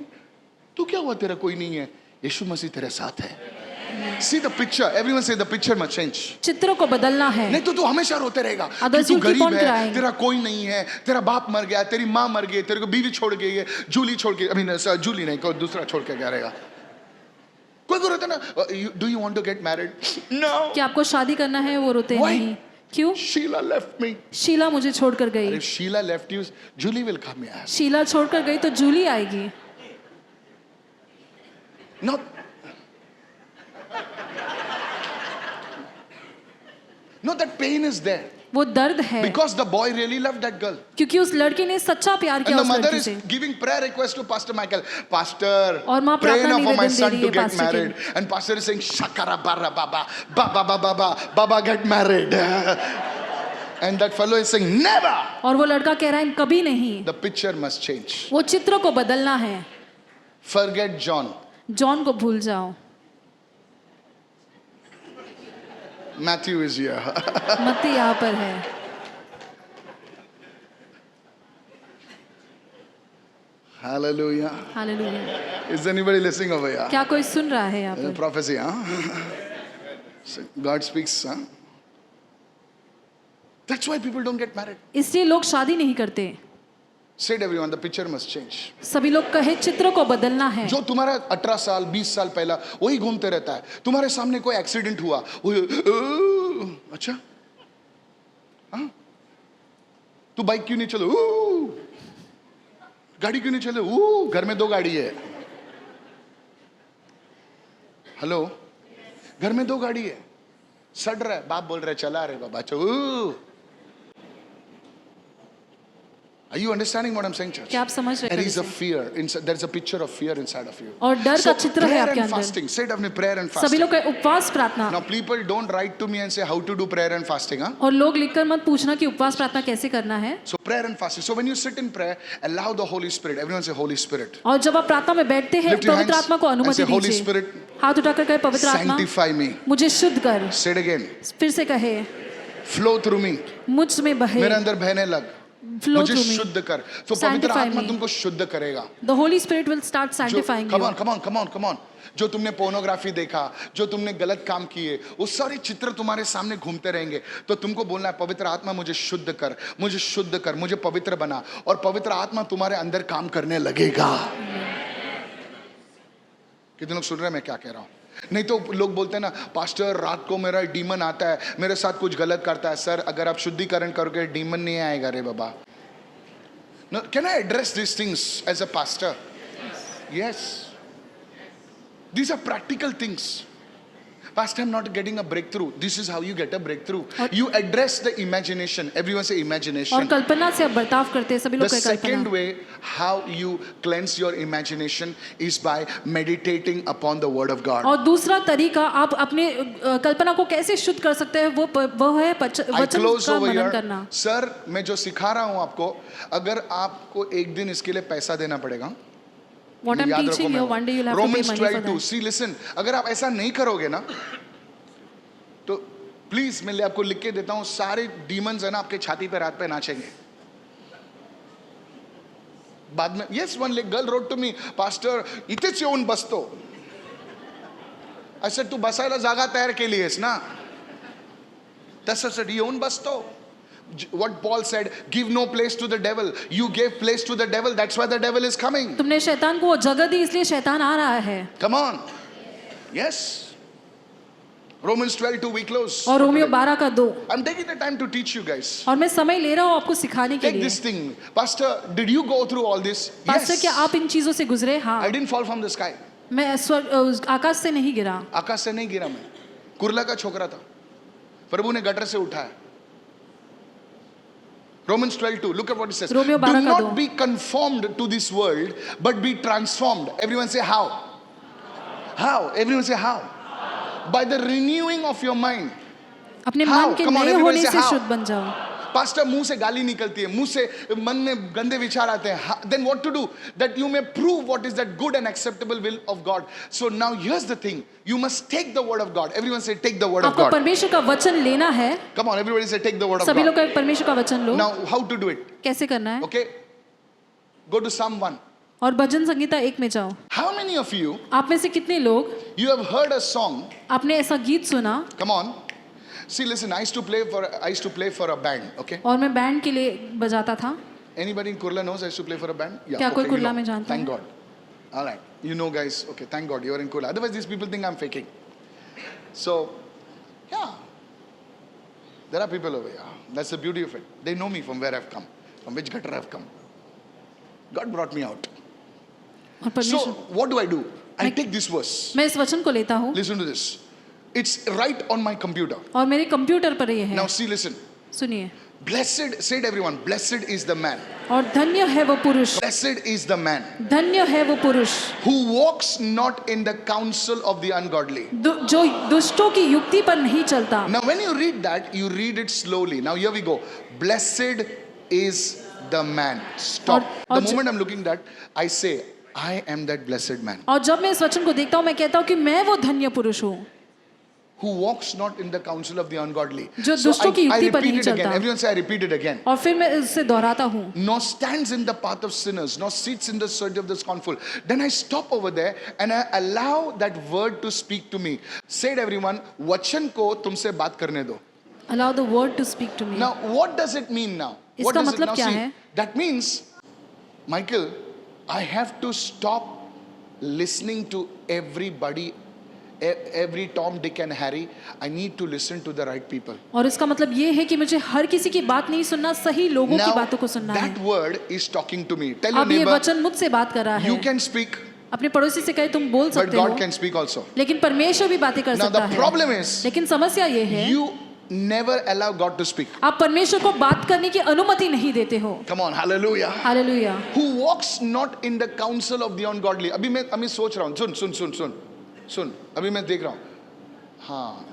S1: तू क्या हुआ तेरा कोई नहीं है? यीशु मसीह तेरे साथ है. See the picture. Everyone say the picture must change.
S2: चित्रों को बदलना है.
S1: नहीं तो तू हमेशा रोते रहेगा कि
S2: Others
S1: तू
S2: will keep
S1: गरीब
S2: on
S1: है,
S2: crying.
S1: तेरा कोई नहीं है, तेरा बाप मर गया, तेरी माँ मर गई, तेरे को बीवी छोड़ गई है, जूली छोड़ के, जूली नहीं, कोई दूसरा छोड़ के क्या रहेगा. कोई को रोता ना, do you want to get married? No.
S2: क्या आपको शादी करना है? वो रोते हैं
S1: Why?
S2: नहीं. क्यों?
S1: Sheila left me.
S2: शीला मुझे छोड़कर गई.
S1: If Sheila left you, Julie will come here.
S2: Sheila छोड़कर गई तो जूली आएगी.
S1: No. No, that pain is there.
S2: वो दर्द है
S1: Because the boy really loved that girl.
S2: क्योंकि उस लड़के ने सच्चा प्यार किया
S1: And the
S2: उस
S1: mother
S2: लड़की
S1: is
S2: से.
S1: giving prayer request to Pastor Michael. Pastor,
S2: और माँ
S1: pray
S2: प्रार्थना
S1: now for my
S2: निवेदन दे
S1: son
S2: रही
S1: to
S2: है
S1: get
S2: पास्टर के
S1: married. And Pastor is saying, Shakara bara baba, baba baba baba, baba get married. And that fellow is saying, never.
S2: और वो लड़का कह रहा है कभी नहीं.
S1: The picture must change.
S2: वो चित्र को बदलना है.
S1: Forget John.
S2: जॉन को भूल जाओ.
S1: Matthew is here.
S2: मत्ती यहाँ पर है.
S1: Hallelujah.
S2: Hallelujah.
S1: Is anybody listening over here?
S2: क्या कोई सुन रहा है यहाँ पर?
S1: Prophecy, huh? So God speaks, huh? That's why people don't get married.
S2: इसलिए लोग शादी नहीं करते.
S1: Said everyone, the picture must change.
S2: सभी लोग कहे चित्र को बदलना है.
S1: जो तुम्हारा 18 साल 20 साल पहला वही घूमते रहता है. तुम्हारे सामने कोई एक्सीडेंट हुआ, अच्छा, हाँ, तू बाइक क्यों नहीं चलो, गाड़ी क्यों नहीं चले, घर में 2 गाड़ी है. हेलो, घर में 2 गाड़ी है, सड़ रहा है, बाप बोल रहे चला रहे बाबा. Are you understanding what I'm saying, church?
S2: क्या आप समझ रहे हैं?
S1: There is a fear inside. There is a picture of fear inside of you.
S2: और डर का चित्र है
S1: prayer
S2: आपके
S1: and
S2: अंदर.
S1: fasting. Say it of prayer and
S2: सभी
S1: fasting.
S2: लोग कहे उपवास प्रार्थना.
S1: Now people don't write to me and say how to do prayer and fasting, huh?
S2: और लोग लिखकर मत पूछना कि उपवास प्रार्थना कैसे करना है.
S1: So prayer and fasting. So when you sit in prayer, allow the Holy Spirit. Everyone say Holy Spirit.
S2: और जब आप प्रार्थना में बैठते हैं
S1: Lift your
S2: पवित्र
S1: hands
S2: आत्मा को
S1: and
S2: अनुमति
S1: say, Holy
S2: दीजिए.
S1: Spirit,
S2: हाथ उठाकर कहे पवित्र आत्मा
S1: sanctify me.
S2: मुझे शुद्ध कर.
S1: Say it again.
S2: फिर से कहे
S1: Flow through me.
S2: मुझ में बहे.
S1: मेरे अंदर बहने लग.
S2: Flow
S1: मुझे
S2: through me.
S1: शुद्ध कर. तो पवित्र
S2: Sanctify
S1: आत्मा
S2: me.
S1: तुमको शुद्ध करेगा.
S2: The Holy Spirit will start sanctifying
S1: come
S2: you.
S1: on, come on, come on, come on. जो तुमने पोर्नोग्राफी देखा, जो तुमने गलत काम किए, वो सारे चित्र तुम्हारे सामने घूमते रहेंगे. तो तुमको बोलना है पवित्र आत्मा मुझे शुद्ध कर, मुझे शुद्ध कर, मुझे पवित्र बना. और पवित्र आत्मा तुम्हारे अंदर काम करने लगेगा. कितने लोग सुन रहे हैं मैं क्या कह रहा हूं? नहीं तो लोग बोलते हैं ना, पास्टर रात को मेरा डीमन आता है, मेरे साथ कुछ गलत करता है. सर अगर आप शुद्धिकरण करोगे डीमन नहीं आएगा रे बाबा. No, can I address these things as a pastor? Yes. These are practical things. Pastor, I'm not getting a breakthrough. This is how you get a breakthrough. You address the imagination. Everyone say
S2: और
S1: imagination.
S2: कल्पना से आप बर्ताव करते हैं, सभी
S1: The
S2: लोग कहें
S1: second
S2: Kalpana.
S1: way how you cleanse your imagination is by meditating upon the word of God.
S2: और दूसरा तरीका आप अपने कल्पना को कैसे शुद्ध कर सकते हैं, वो है
S1: I
S2: वचन
S1: close
S2: का
S1: over
S2: मनन
S1: here.
S2: करना।
S1: Sir, मैं जो सिखा रहा हूं आपको, अगर आपको एक दिन इसके लिए पैसा देना पड़ेगा,
S2: What I'm
S1: याद
S2: teaching
S1: रखो
S2: you,
S1: मैं
S2: one day you'll have to pay
S1: Romans
S2: money for
S1: 12:2.
S2: that.
S1: See, listen, अगर आप ऐसा नहीं करोगे ना, तो प्लीज मैं आपको लिख के देता हूं, सारे डीमंस है ना आपके छाती पे रात पे नाचेंगे बाद में. Yes, one girl wrote to me, Pastor, इथेच येऊन बसतो. I said, तू बसायला जागा तयार केली आहेस ना, तसंच येऊन बसतो. What Paul said, give no place to the devil. You gave place to the devil, that's why the devil is coming.
S2: तुमने शैतान को जगह दी, इसलिए शैतान आ रहा है।
S1: Come on. Yes. Romans 12:2 we close.
S2: और रोमियो 12 का 2।
S1: I'm taking the time to teach you guys.
S2: और मैं समय ले रहा हूँ आपको सिखाने के
S1: Take
S2: लिए।
S1: this thing. Pastor, did you go through all this?
S2: Pastor,
S1: Yes.
S2: क्या आप इन चीजों से गुजरे? हाँ।
S1: I didn't fall from the sky.
S2: मैं आकाश से नहीं गिरा।
S1: आकाश से नहीं गिरा मैं, कुर्ला का छोकरा था, प्रभु ने गटर से उठाया. Romans 12:2, look at what it says.
S2: Romeo
S1: Do
S2: 12 का 2।
S1: not be conformed to this world, but be transformed. Everyone say how? How? Everyone say how? By the renewing of your mind.
S2: अपने
S1: How?
S2: मन के
S1: Come on,
S2: नए
S1: everybody
S2: होने
S1: say
S2: से
S1: how?
S2: शुद्ध बन जाओ।
S1: Pastor, मुंह से गाली निकलती है, मुंह से मन में गंदे विचार आते हैं. Then what to do? That you may prove what is that good and acceptable will of God. So now here's the thing. You must take the word of God. Everyone say take the word of
S2: आपको
S1: God.
S2: परमेश्वर का वचन लेना है।
S1: Come on, everybody say take the word of
S2: सभी लोग
S1: God.
S2: का परमेश्वर का वचन लो।
S1: Now how to do it?
S2: कैसे करना है?
S1: Okay? Go to Psalm 1.
S2: और भजन संगीता 1 में जाओ।
S1: How many of you,
S2: आप में से कितने लोग,
S1: you have heard a song?
S2: आपने ऐसा गीत सुना?
S1: Come on. See, listen, I used to play for a band, okay?
S2: और मैं बैंड के लिए बजाता था।
S1: Anybody in Kurla knows I used to play for a band? Yeah.
S2: क्या कोई
S1: you
S2: कुर्ला
S1: know.
S2: में जानता
S1: Thank
S2: है?
S1: God. All right. You know, guys. Okay, thank God you are in Kurla. Otherwise, these people think I'm faking. So, yeah. There are people over here. That's the beauty of it. They know me from where I've come, from which gutter I've come. God brought me out.
S2: और
S1: So,
S2: परमेश्वर,
S1: what do? I take this verse.
S2: मैं इस वचन को लेता हूँ
S1: Listen to this. It's right on my computer.
S2: और मेरे कंप्यूटर पर ये
S1: Now,
S2: है।
S1: see, listen.
S2: सुनिए।
S1: Blessed, say it everyone, blessed is the man.
S2: और धन्य है वो पुरुष,
S1: Blessed is the man
S2: धन्य है वो पुरुष
S1: who walks not in the counsel of the ungodly.
S2: जो दुष्टों की युक्ति पर नहीं चलता।
S1: Now, when you read that, you read it slowly. Now, here we go. Blessed is the man. Stop.
S2: और
S1: The moment I'm looking at that, I say, I am that blessed man
S2: और जब मैं इस वचन को देखता हूँ, मैं कहता हूँ कि मैं वो धन्य पुरुष हूँ
S1: who walks not in the counsel of the ungodly.
S2: जो
S1: So
S2: दुष्टों की
S1: I
S2: युक्ति पर
S1: repeat
S2: नहीं
S1: it again.
S2: चलता।
S1: Everyone say, I repeat it again.
S2: और फिर मैं इससे दोहराता हूँ।
S1: Nor stands in the path of sinners, nor sits in the search of the scornful. Then I stop over there and I allow that word to speak to me. Say it everyone, वचन को तुमसे बात करने दो.
S2: Allow the word to speak to me.
S1: Now, what does it mean now? What
S2: इसका
S1: does it
S2: मतलब
S1: now
S2: क्या
S1: see?
S2: है?
S1: That means, Michael, I have to stop listening to everybody, every Tom, Dick and Harry. I need to listen to the right people.
S2: और इसका मतलब ये है कि मुझे हर किसी की बात नहीं सुनना, सही लोगों की
S1: Now,
S2: बातों को सुनना
S1: that
S2: है।
S1: word is talking to me. Tell your
S2: अब ये
S1: neighbor,
S2: वचन मुझसे बात कर रहा
S1: you
S2: है।
S1: can speak,
S2: अपने पड़ोसी से कहे तुम बोल
S1: but
S2: सकते हो,
S1: God can speak also.
S2: लेकिन परमेश्वर भी बातें कर
S1: Now,
S2: सकता
S1: the
S2: है।
S1: problem is,
S2: लेकिन समस्या ये है,
S1: you never allow God to speak.
S2: आप परमेश्वर को बात करने की अनुमति नहीं देते हो।
S1: Come on, hallelujah.
S2: Hallelujah.
S1: Who walks not in the counsel of the ungodly. अभी मैं सोच रहा हूँ, सुन, अभी मैं देख रहा हूँ, हाँ,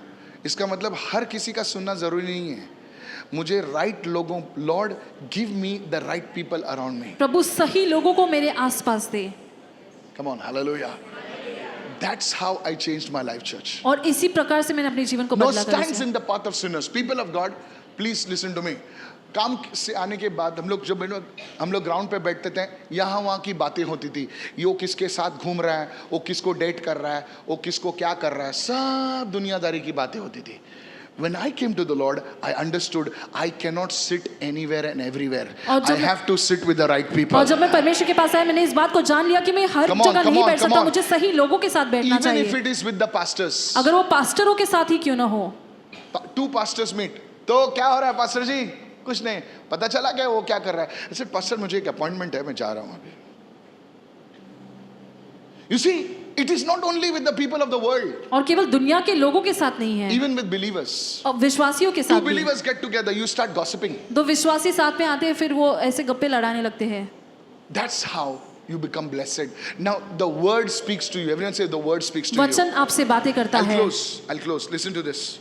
S1: इसका मतलब हर किसी का सुनना जरूरी नहीं है. मुझे राइट लोगों, lord give me the right people around me.
S2: प्रभु सही लोगों को मेरे आसपास दे।
S1: Come on, hallelujah. That's how I changed my life, church.
S2: और इसी प्रकार से मैंने अपने जीवन को
S1: No
S2: बदला कर
S1: stands in the path of sinners. People of God, please listen to me. काम से आने के बाद हम लोग ग्राउंड पे बैठते थे, यहाँ वहाँ की बातें होती थी. वो किसके साथ घूम रहा है, वो किसको डेट कर रहा है, वो किसको क्या कर रहा है, सब दुनियादारी की बातें होती थी. When I came to the Lord, I understood I cannot sit anywhere and everywhere. I have to sit with the right people.
S2: और जब मैं परमेश्वर के पास आया, मैंने इस बात को जान लिया कि मैं हर जगह नहीं बैठ सकता, मुझे सही लोगों के साथ बैठना
S1: Even if
S2: चाहिए।
S1: it is with the pastors.
S2: अगर वो पास्टरों के साथ ही क्यों ना हो।
S1: Two pastors meet. तो क्या हो रहा है पास्टर जी? कुछ नहीं. पता चला क्या वो क्या कर रहा है? I said, पास्टर मुझे एक अपॉइंटमेंट है, मैं जा रहा हूँ अभी. You see, It is not only with the people of the world,
S2: और केवल दुनिया के लोगों के साथ नहीं है,
S1: even with believers.
S2: और विश्वासियों के
S1: Two
S2: साथ भी।
S1: believers get together, you start gossiping.
S2: दो विश्वासी साथ में आते हैं, फिर वो ऐसे गप्पे लड़ाने लगते हैं।
S1: That's how you become blessed. Now the word speaks to you. Everyone say the word speaks to you.
S2: वचन आपसे बातें करता है।
S1: I'll close. Listen to this.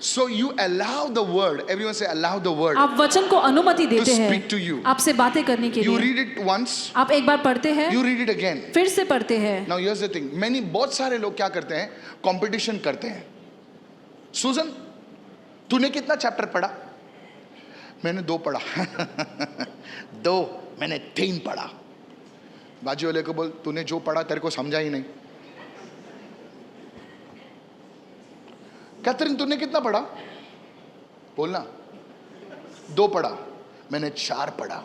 S1: So you allow the word. Everyone say allow the word.
S2: आप वचन को अनुमति देते
S1: To
S2: हैं
S1: speak to you.
S2: आपसे बातें करने के
S1: You
S2: लिए।
S1: read it once,
S2: आप एक बार पढ़ते हैं,
S1: you read it again.
S2: फिर से पढ़ते हैं।
S1: Now here's the thing. बहुत सारे लोग क्या करते हैं? Competition करते हैं. Susan, तूने कितना चैप्टर पढ़ा? मैंने 2 पढ़ा। 2, मैंने 3 पढ़ा। बाजू वाले को बोल, तूने जो पढ़ा तेरे को समझा ही नहीं। कैथरीन, तूने कितना पढ़ा? बोलना। 2 पढ़ा, मैंने 4 पढ़ा।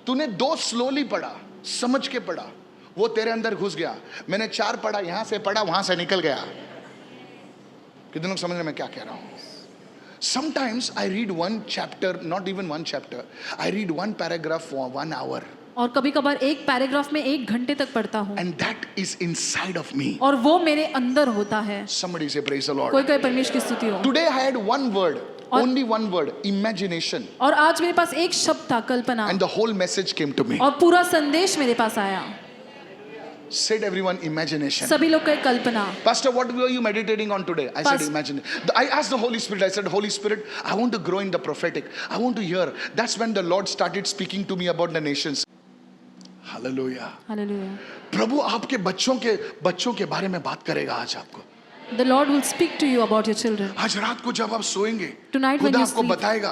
S1: तूने 2 स्लोली पढ़ा, समझ के पढ़ा, वो तेरे अंदर घुस गया। मैंने 4 पढ़ा, यहां से पढ़ा, वहां से निकल गया। कितने लोग समझ रहे मैं क्या कह रहा हूं? Sometimes I read one chapter, not even one chapter. I read one paragraph for 1 hour.
S2: और कभी कभार एक पैराग्राफ में 1 घंटे तक पढ़ता हूँ,
S1: And that is inside of me.
S2: और वो मेरे अंदर होता है।
S1: Somebody say praise the Lord.
S2: कोई कोई परमेश्वर की स्तुति हो।
S1: Today I had one word, only one word, imagination.
S2: और आज मेरे पास एक शब्द था, कल्पना,
S1: And the whole message came to me.
S2: और पूरा संदेश मेरे पास आया।
S1: Said everyone, imagination.
S2: सभी लोग कहे कल्पना।
S1: Pastor, what were you meditating on today? I said,
S2: Pas-
S1: imagine. I asked the Holy Spirit, I said, Holy Spirit, I want to grow in the prophetic. I want to hear. That's when the Lord started speaking to me about the nations. Hallelujah.
S2: Hallelujah.
S1: प्रभु आपके बच्चों के बारे में बात करेगा आज आपको।
S2: The Lord will speak to you about your children.
S1: आज रात को जब आप सोएंगे,
S2: Tonight when
S1: खुदा
S2: you
S1: आपको
S2: sleep.
S1: बताएगा,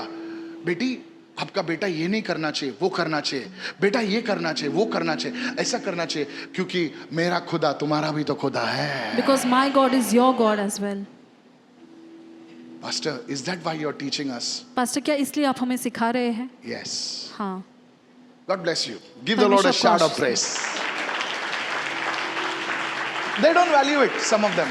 S1: बेटी आपका बेटा ये नहीं करना चाहिए, वो करना चाहिए, बेटा ये करना चाहिए, वो करना चाहिए, ऐसा करना चाहिए, क्योंकि मेरा खुदा तुम्हारा भी तो खुदा है।
S2: Because my God is your God as well.
S1: Pastor, is that why you're teaching us?
S2: Pastor, क्या इसलिए आप हमें सिखा रहे हैं?
S1: Yes.
S2: हाँ।
S1: God bless you. Give the Lord a
S2: Permission,
S1: shout
S2: of
S1: of
S2: course.
S1: praise. They don't value it, some of them.